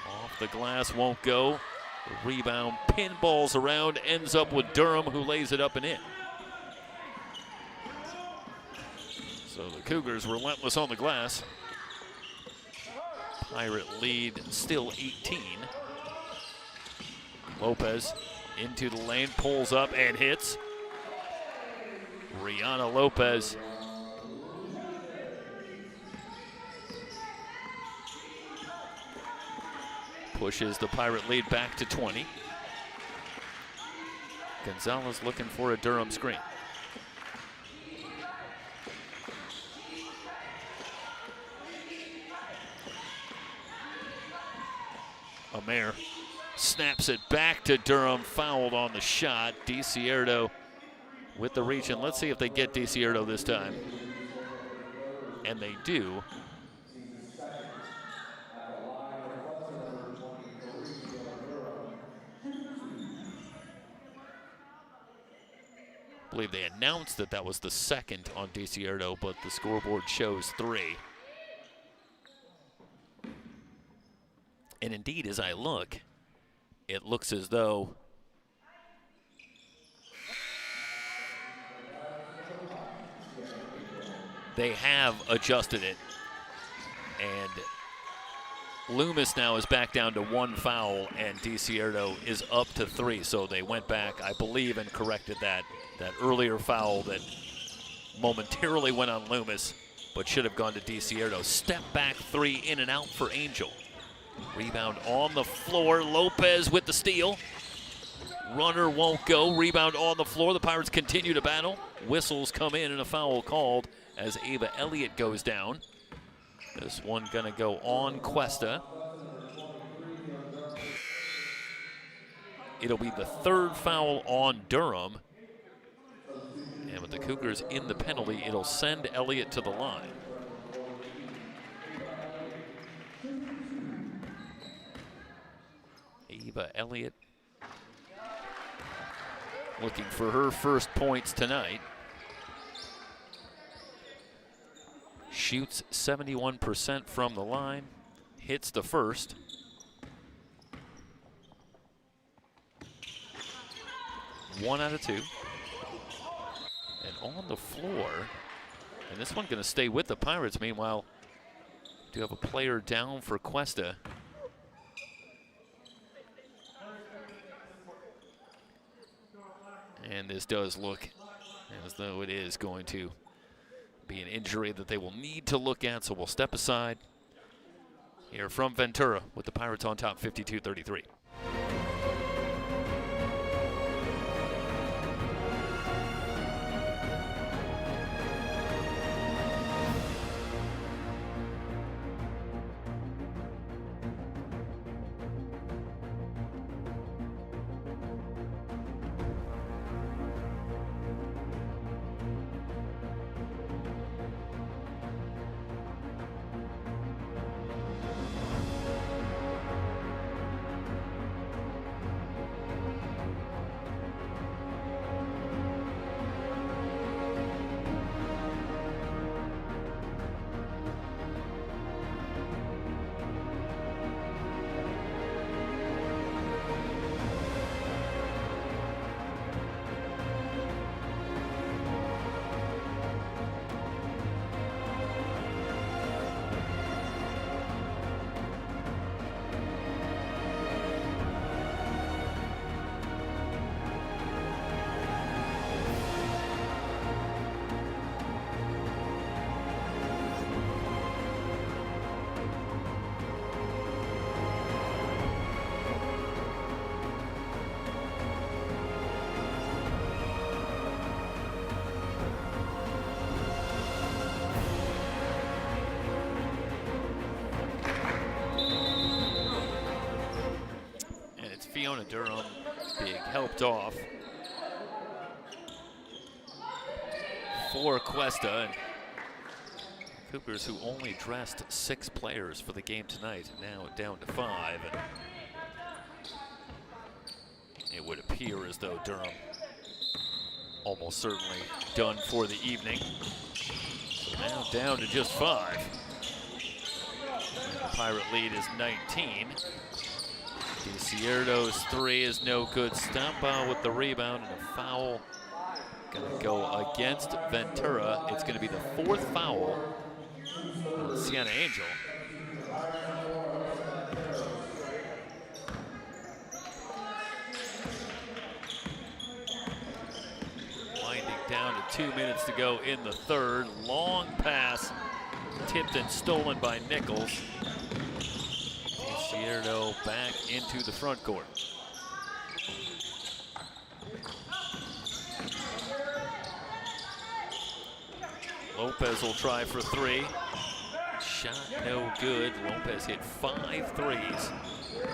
Off the glass, won't go. The rebound pinballs around, ends up with Durham, who lays it up and in. So the Cougars relentless on the glass. Pirate lead still 18. Lopez into the lane, pulls up and hits. Rihanna Lopez. Pushes the Pirate lead back to 20. Gonzalez looking for a Durham screen. Amer snaps it back to Durham, fouled on the shot. DiCierto with the reach, and let's see if they get DiCierto this time. And they do. I believe they announced that that was the second on DiCierto, but the scoreboard shows 3. And indeed, as I look, it looks as though they have adjusted it. And Loomis now is back down to 1 foul, and DiCierto is up to 3. So they went back, I believe, and corrected that earlier foul that momentarily went on Loomis, but should have gone to DiCierto. Step back 3, in and out for Angel. Rebound on the floor. Lopez with the steal. Runner won't go. Rebound on the floor. The Pirates continue to battle. Whistles come in and a foul called as Ava Elliott goes down. This one gonna go on Cuesta. It'll be the 3rd foul on Durham. And with the Cougars in the penalty, it'll send Elliott to the line. Ava Elliott looking for her first points tonight. Shoots 71% from the line, hits the first. One out of 2. And on the floor, and this one going to stay with the Pirates. Meanwhile, do have a player down for Cuesta. And this does look as though it is going to be an injury that they will need to look at, so we'll step aside here from Ventura with the Pirates on top 52-33. Durham being helped off for Cuesta, and Cougars, who only dressed 6 players for the game tonight, now down to 5, and it would appear as though Durham almost certainly done for the evening. So now down to just 5. And the Pirate lead is 19. Cierto's 3 is no good. Stampa with the rebound, and a foul gonna go against Ventura. It's gonna be the 4th foul on Sienna Angel. Winding down to 2 minutes to go in the 3rd. Long pass, tipped and stolen by Nichols. Cierto back into the front court. Lopez will try for 3. Shot no good. Lopez hit 5 threes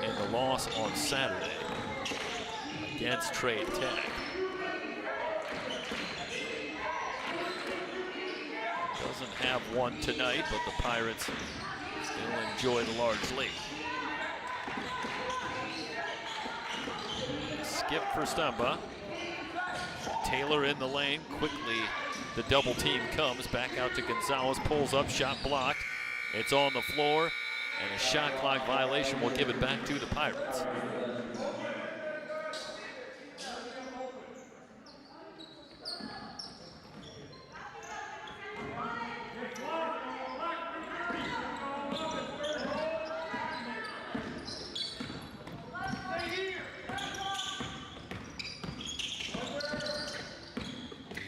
in the loss on Saturday against Trade Tech. Doesn't have one tonight, but the Pirates still enjoy the large lead. Skip for Stampa. Taylor in the lane. Quickly, the double team comes. Back out to Gonzalez. Pulls up. Shot blocked. It's on the floor. And a shot clock violation will give it back to the Pirates.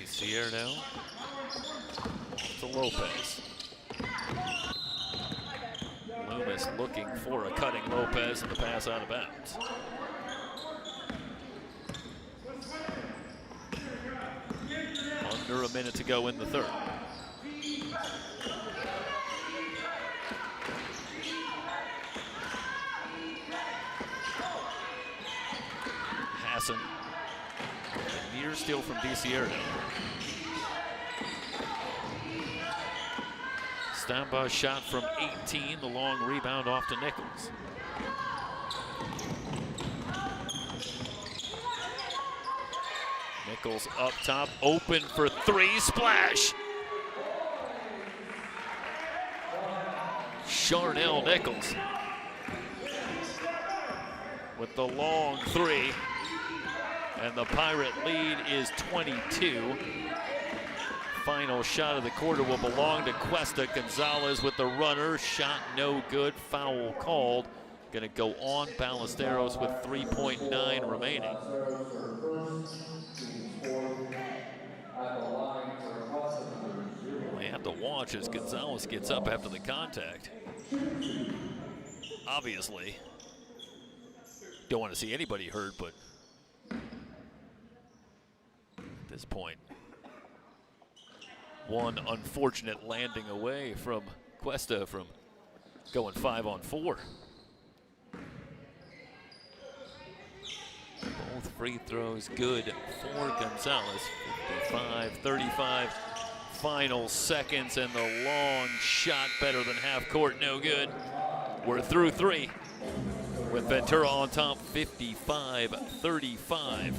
Cierto to Lopez. Loomis looking for a cutting Lopez, and the pass out of bounds. Under a minute to go in the 3rd. Hassan. A near steal from Cierto. Stampa shot from 18, the long rebound off to Nichols. Nichols up top, open for 3, splash! Charnel Nichols with the long 3, and the Pirate lead is 22. Final shot of the quarter will belong to Cuesta. Gonzalez with the runner. Shot no good. Foul called. Going to go on Ballesteros with 3.9 remaining. watch as Gonzalez gets up after the contact. Obviously, don't want to see anybody hurt, but at this point, one unfortunate landing away from Cuesta from going 5-on-4. Both free throws good for Gonzalez. 55-35, final seconds, and the long shot better than half court, no good. We're through 3 with Ventura on top, 55-35.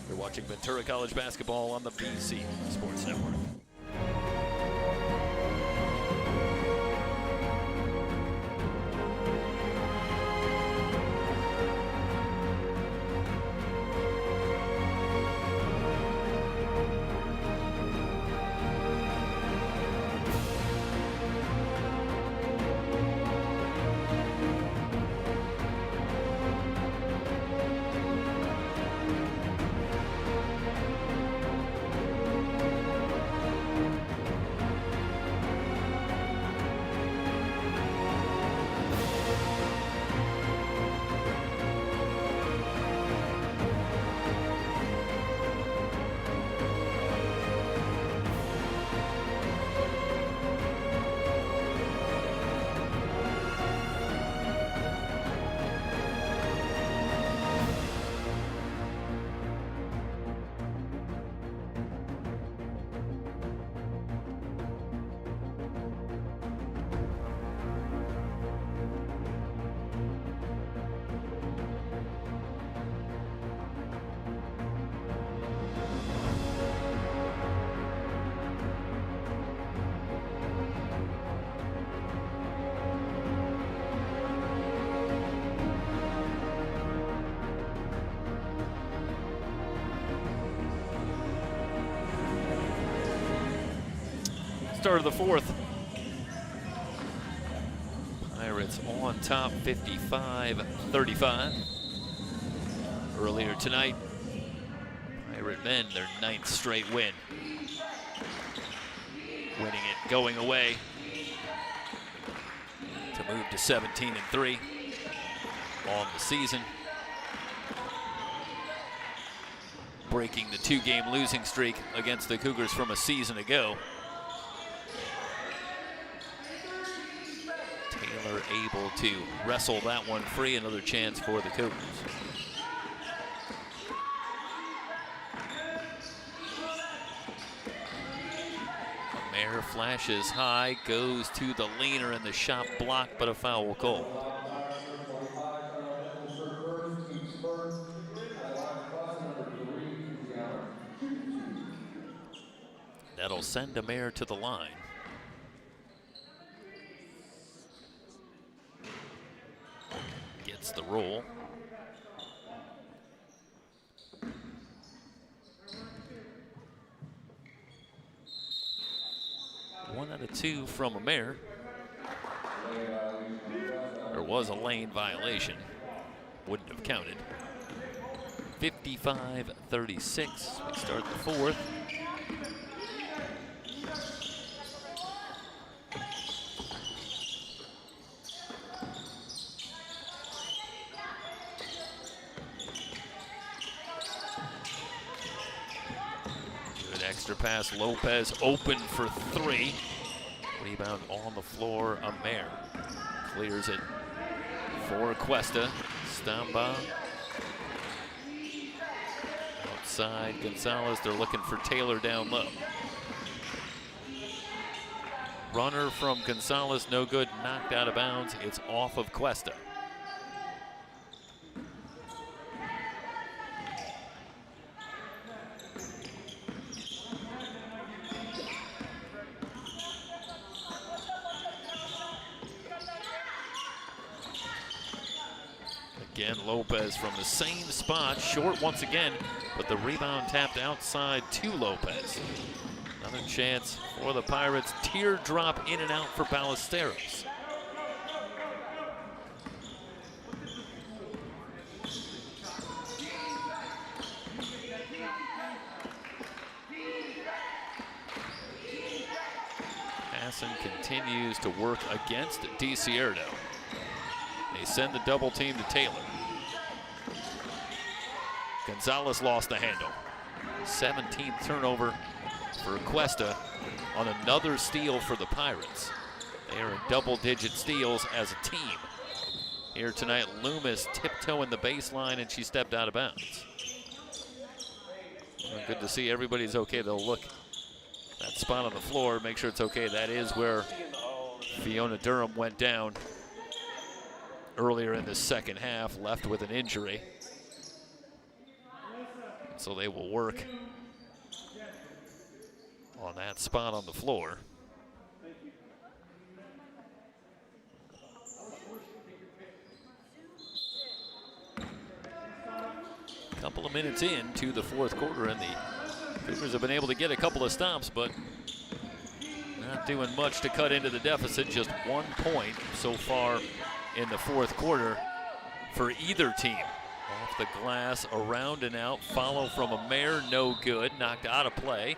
You're watching Ventura College basketball on the BC Sports Network. Start of the fourth. Pirates on top, 55-35. Earlier tonight, Pirate men their 9th straight win. Winning it, going away to move to 17-3 on the season. Breaking the 2-game losing streak against the Cougars from a season ago. Able to wrestle that one free. Another chance for the Cougars. Amer flashes high, goes to the leaner, and the shot blocked, but a foul call. That'll send Amer to the line. Gets the roll. One out of 2 from Amer. There was a lane violation. Wouldn't have counted. 55-36. We start the fourth. Extra pass, Lopez open for 3. Rebound on the floor, Amer. Clears it for Cuesta. Stamba. Outside, Gonzalez, they're looking for Taylor down low. Runner from Gonzalez, no good, knocked out of bounds. It's off of Cuesta. Again, Lopez from the same spot, short once again, but the rebound tapped outside to Lopez. Another chance for the Pirates. Teardrop in and out for Ballesteros. Madison continues to work against DiCierto. They send the double team to Taylor. Gonzalez lost the handle. 17th turnover for Cuesta on another steal for the Pirates. They are in double-digit steals as a team. Here tonight, Loomis tiptoeing the baseline, and she stepped out of bounds. Well, good to see everybody's okay. They'll look that spot on the floor, make sure it's okay. That is where Fiona Durham went down earlier in the second half, left with an injury. So they will work on that spot on the floor. A couple of minutes into the fourth quarter, and the Cougars have been able to get a couple of stops, but not doing much to cut into the deficit. Just 1 point so far in the fourth quarter for either team. Off the glass, around and out. Follow from a mare, no good. Knocked out of play.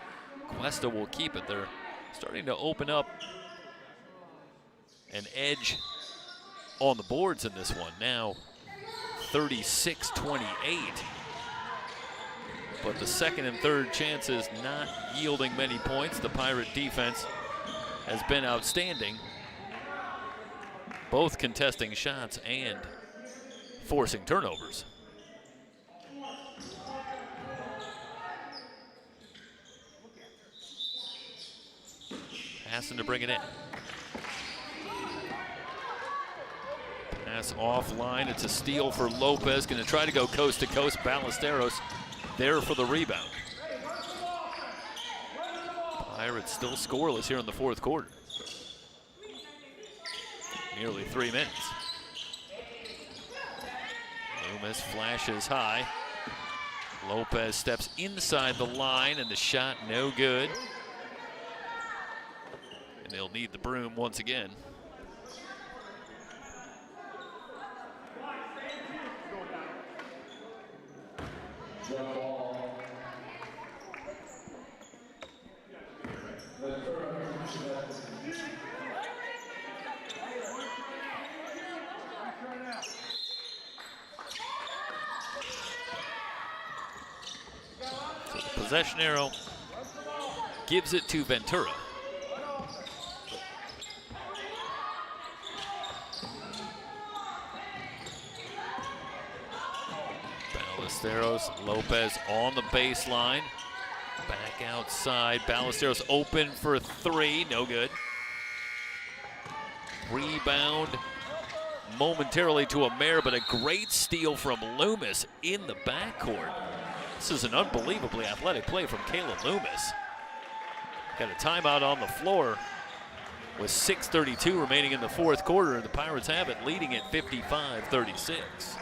Cuesta will keep it. They're starting to open up an edge on the boards in this one. Now 36-28. But the second and third chances not yielding many points. The Pirate defense has been outstanding, both contesting shots and forcing turnovers. Passing to bring it in. Pass offline. It's a steal for Lopez. Going to try to go coast to coast. Ballesteros there for the rebound. Pirates still scoreless here in the fourth quarter. Nearly 3 minutes. Loomis flashes high. Lopez steps inside the line, and the shot no good. And they'll need the broom once again. So the possession arrow gives it to Ventura. Ballesteros, Lopez on the baseline. Back outside, Ballesteros open for three, no good. Rebound momentarily to a mare, but a great steal from Loomis in the backcourt. This is an unbelievably athletic play from Caleb Loomis. Got a timeout on the floor with 6:32 remaining in the fourth quarter. The Pirates have it, leading at 55-36.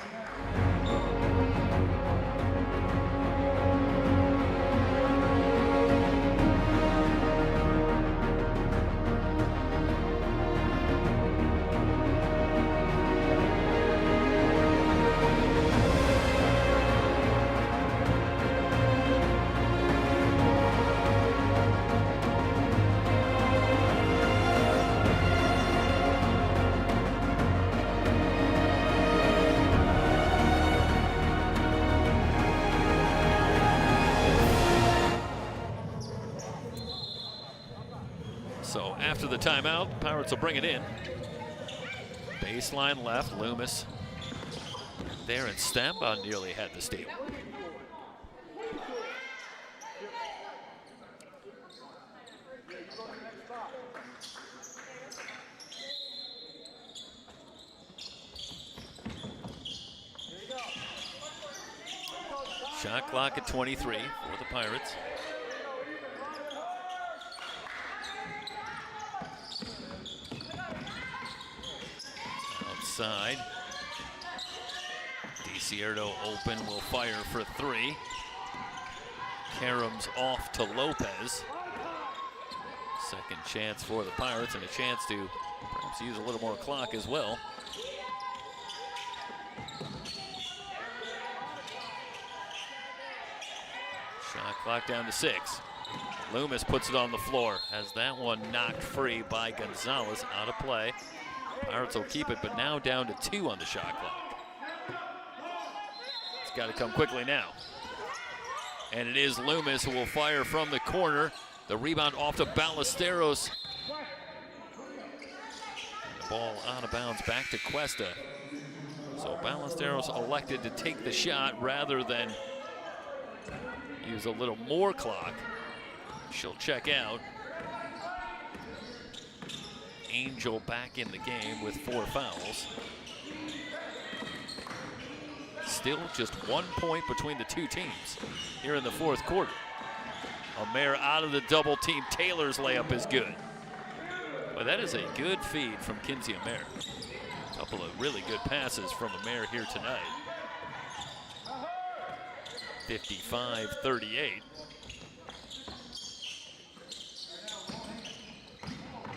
So after the timeout, Pirates will bring it in. Baseline left, Loomis there, and Stamba nearly had the steal. Shot clock at 23 for the Pirates. Outside. DiCierto open, will fire for three. Karam's off to Lopez. Second chance for the Pirates, and a chance to perhaps use a little more clock as well. Shot clock down to 6. Loomis puts it on the floor. Has that one knocked free by Gonzalez, out of play. Pirates will keep it, but now down to 2 on the shot clock. It's got to come quickly now. And it is Loomis who will fire from the corner. The rebound off to Ballesteros. The ball out of bounds back to Cuesta. So Ballesteros elected to take the shot rather than use a little more clock. She'll check out. Angel back in the game with 4 fouls. Still just 1 point between the two teams here in the 4th quarter. Amer out of the double team. Taylor's layup is good. But that is a good feed from Kinsey Amer. A couple of really good passes from Amer here tonight. 55-38.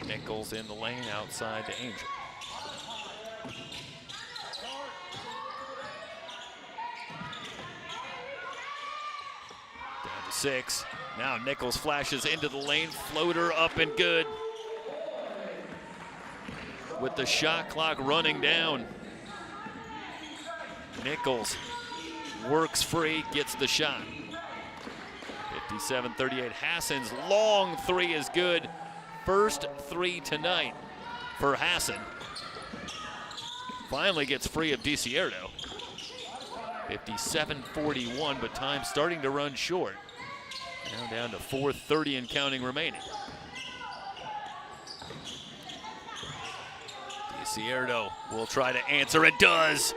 Nichols in the lane outside to Angel. Down to 6. Now Nichols flashes into the lane. Floater up and good. With the shot clock running down. Nichols works free, gets the shot. 57-38. Hassan's long 3 is good. First 3 tonight for Hassan. Finally gets free of DiCierto. 57-41, but time starting to run short. Now down to 4:30 and counting remaining. DiCierto will try to answer. It does.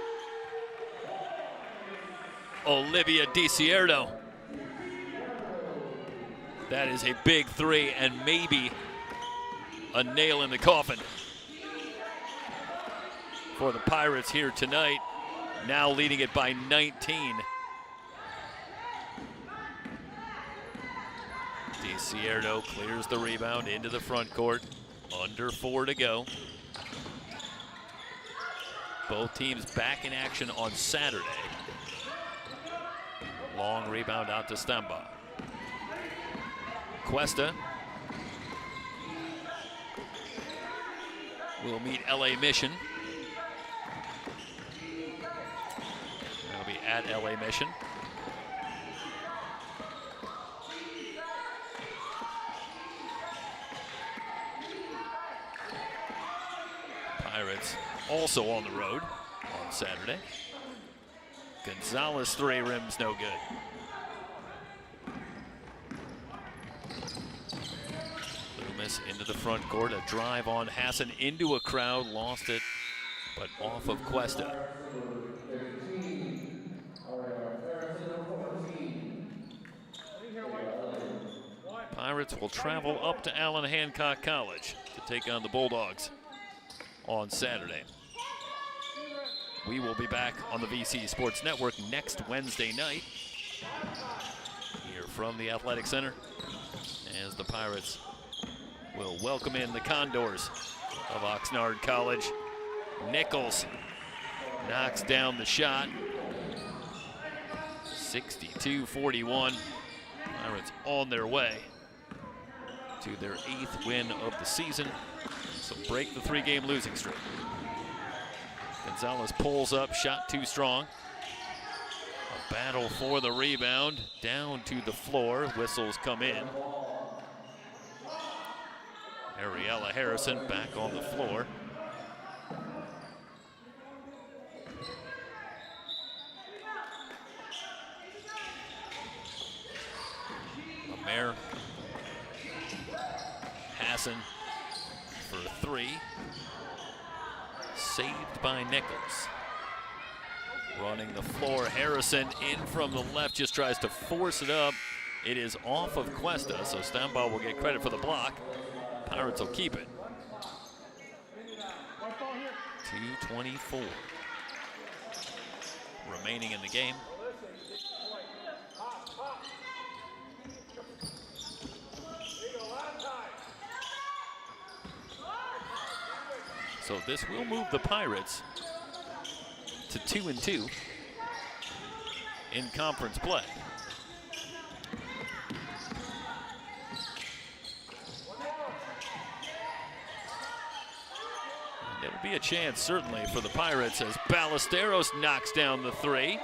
Olivia DiCierto. That is a big 3 and maybe a nail in the coffin for the Pirates here tonight. Now leading it by 19. DiCierto clears the rebound into the front court. Under 4 to go. Both teams back in action on Saturday. Long rebound out to Stamba. Cuesta will meet LA Mission. They'll be at LA Mission. Pirates also on the road on Saturday. Gonzalez 3 rims no good. Loomis into the front court, a drive on Hassan into a crowd, lost it, but off of Cuesta. Pirates will travel up to Allen Hancock College to take on the Bulldogs on Saturday. We will be back on the VC Sports Network next Wednesday night here from the Athletic Center as the Pirates will welcome in the Condors of Oxnard College. Nichols knocks down the shot. 62-41. Pirates on their way to their 8th win of the season. So break the 3-game losing streak. Gonzalez pulls up, shot too strong. A battle for the rebound, down to the floor. Whistles come in. Ariella Harrison back on the floor. Amer. Hassan for 3. Saved by Nichols. Running the floor, Harrison in from the left, just tries to force it up. It is off of Cuesta, so Stamba will get credit for the block. Pirates will keep it. 2:24 remaining in the game. So this will move the Pirates to 2-2 in conference play. be a chance certainly for the Pirates as Ballesteros knocks down the three.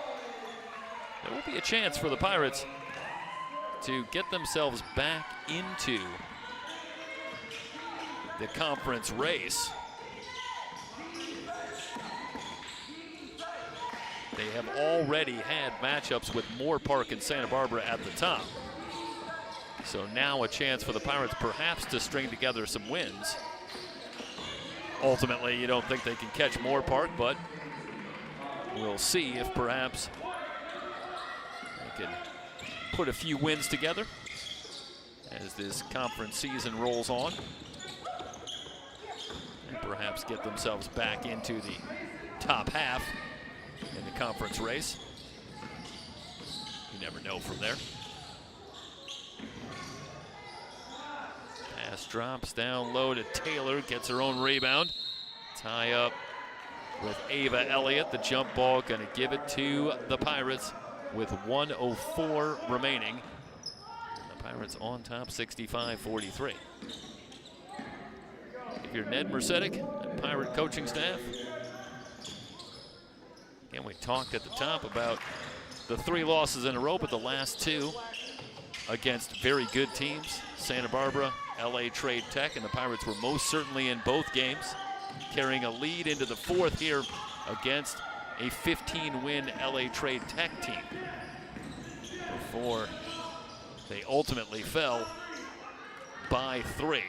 There will be a chance for the Pirates to get themselves back into the conference race. They have already had matchups with Moore Park and Santa Barbara at the top. So now a chance for the Pirates perhaps to string together some wins. Ultimately, you don't think they can catch Moore Park, but we'll see if perhaps they can put a few wins together as this conference season rolls on. And perhaps get themselves back into the top half in the conference race. You never know from there. Pass drops down low to Taylor, gets her own rebound. Tie up with Ava Elliott. The jump ball gonna give it to the Pirates with 1:04 remaining. And the Pirates on top 65-43. If you're Ned Mercedes and Pirate coaching staff, and we talked at the top about the 3 losses in a row, but the last 2 against very good teams, Santa Barbara, LA Trade Tech, and the Pirates were most certainly in both games, carrying a lead into the 4th here against a 15-win LA Trade Tech team before they ultimately fell by 3.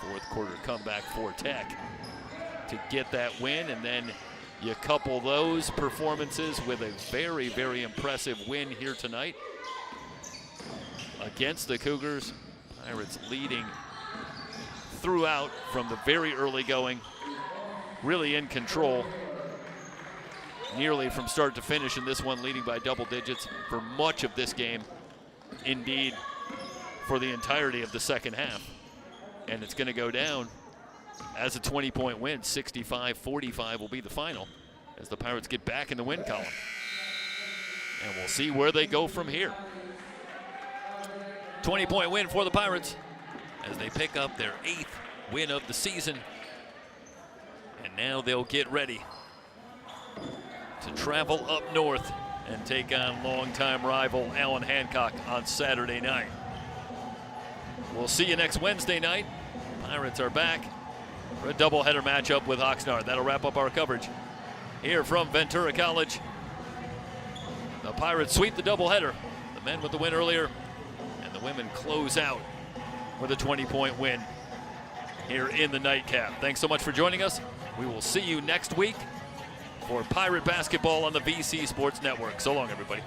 4th quarter comeback for Tech to get that win, and then you couple those performances with a very, very impressive win here tonight against the Cougars. Pirates leading throughout from the very early going, really in control, nearly from start to finish in this one, leading by double digits for much of this game, indeed for the entirety of the second half. And it's going to go down as a 20-point win. 65-45 will be the final as the Pirates get back in the win column. And we'll see where they go from here. 20-point win for the Pirates as they pick up their 8th win of the season. And now they'll get ready to travel up north and take on longtime rival Allen Hancock on Saturday night. We'll see you next Wednesday night. Pirates are back for a doubleheader matchup with Oxnard. That'll wrap up our coverage here from Ventura College. The Pirates sweep the doubleheader. The men with the win earlier, and the women close out with a 20-point win here in the nightcap. Thanks so much for joining us. We will see you next week for Pirate basketball on the VC Sports Network. So long, everybody.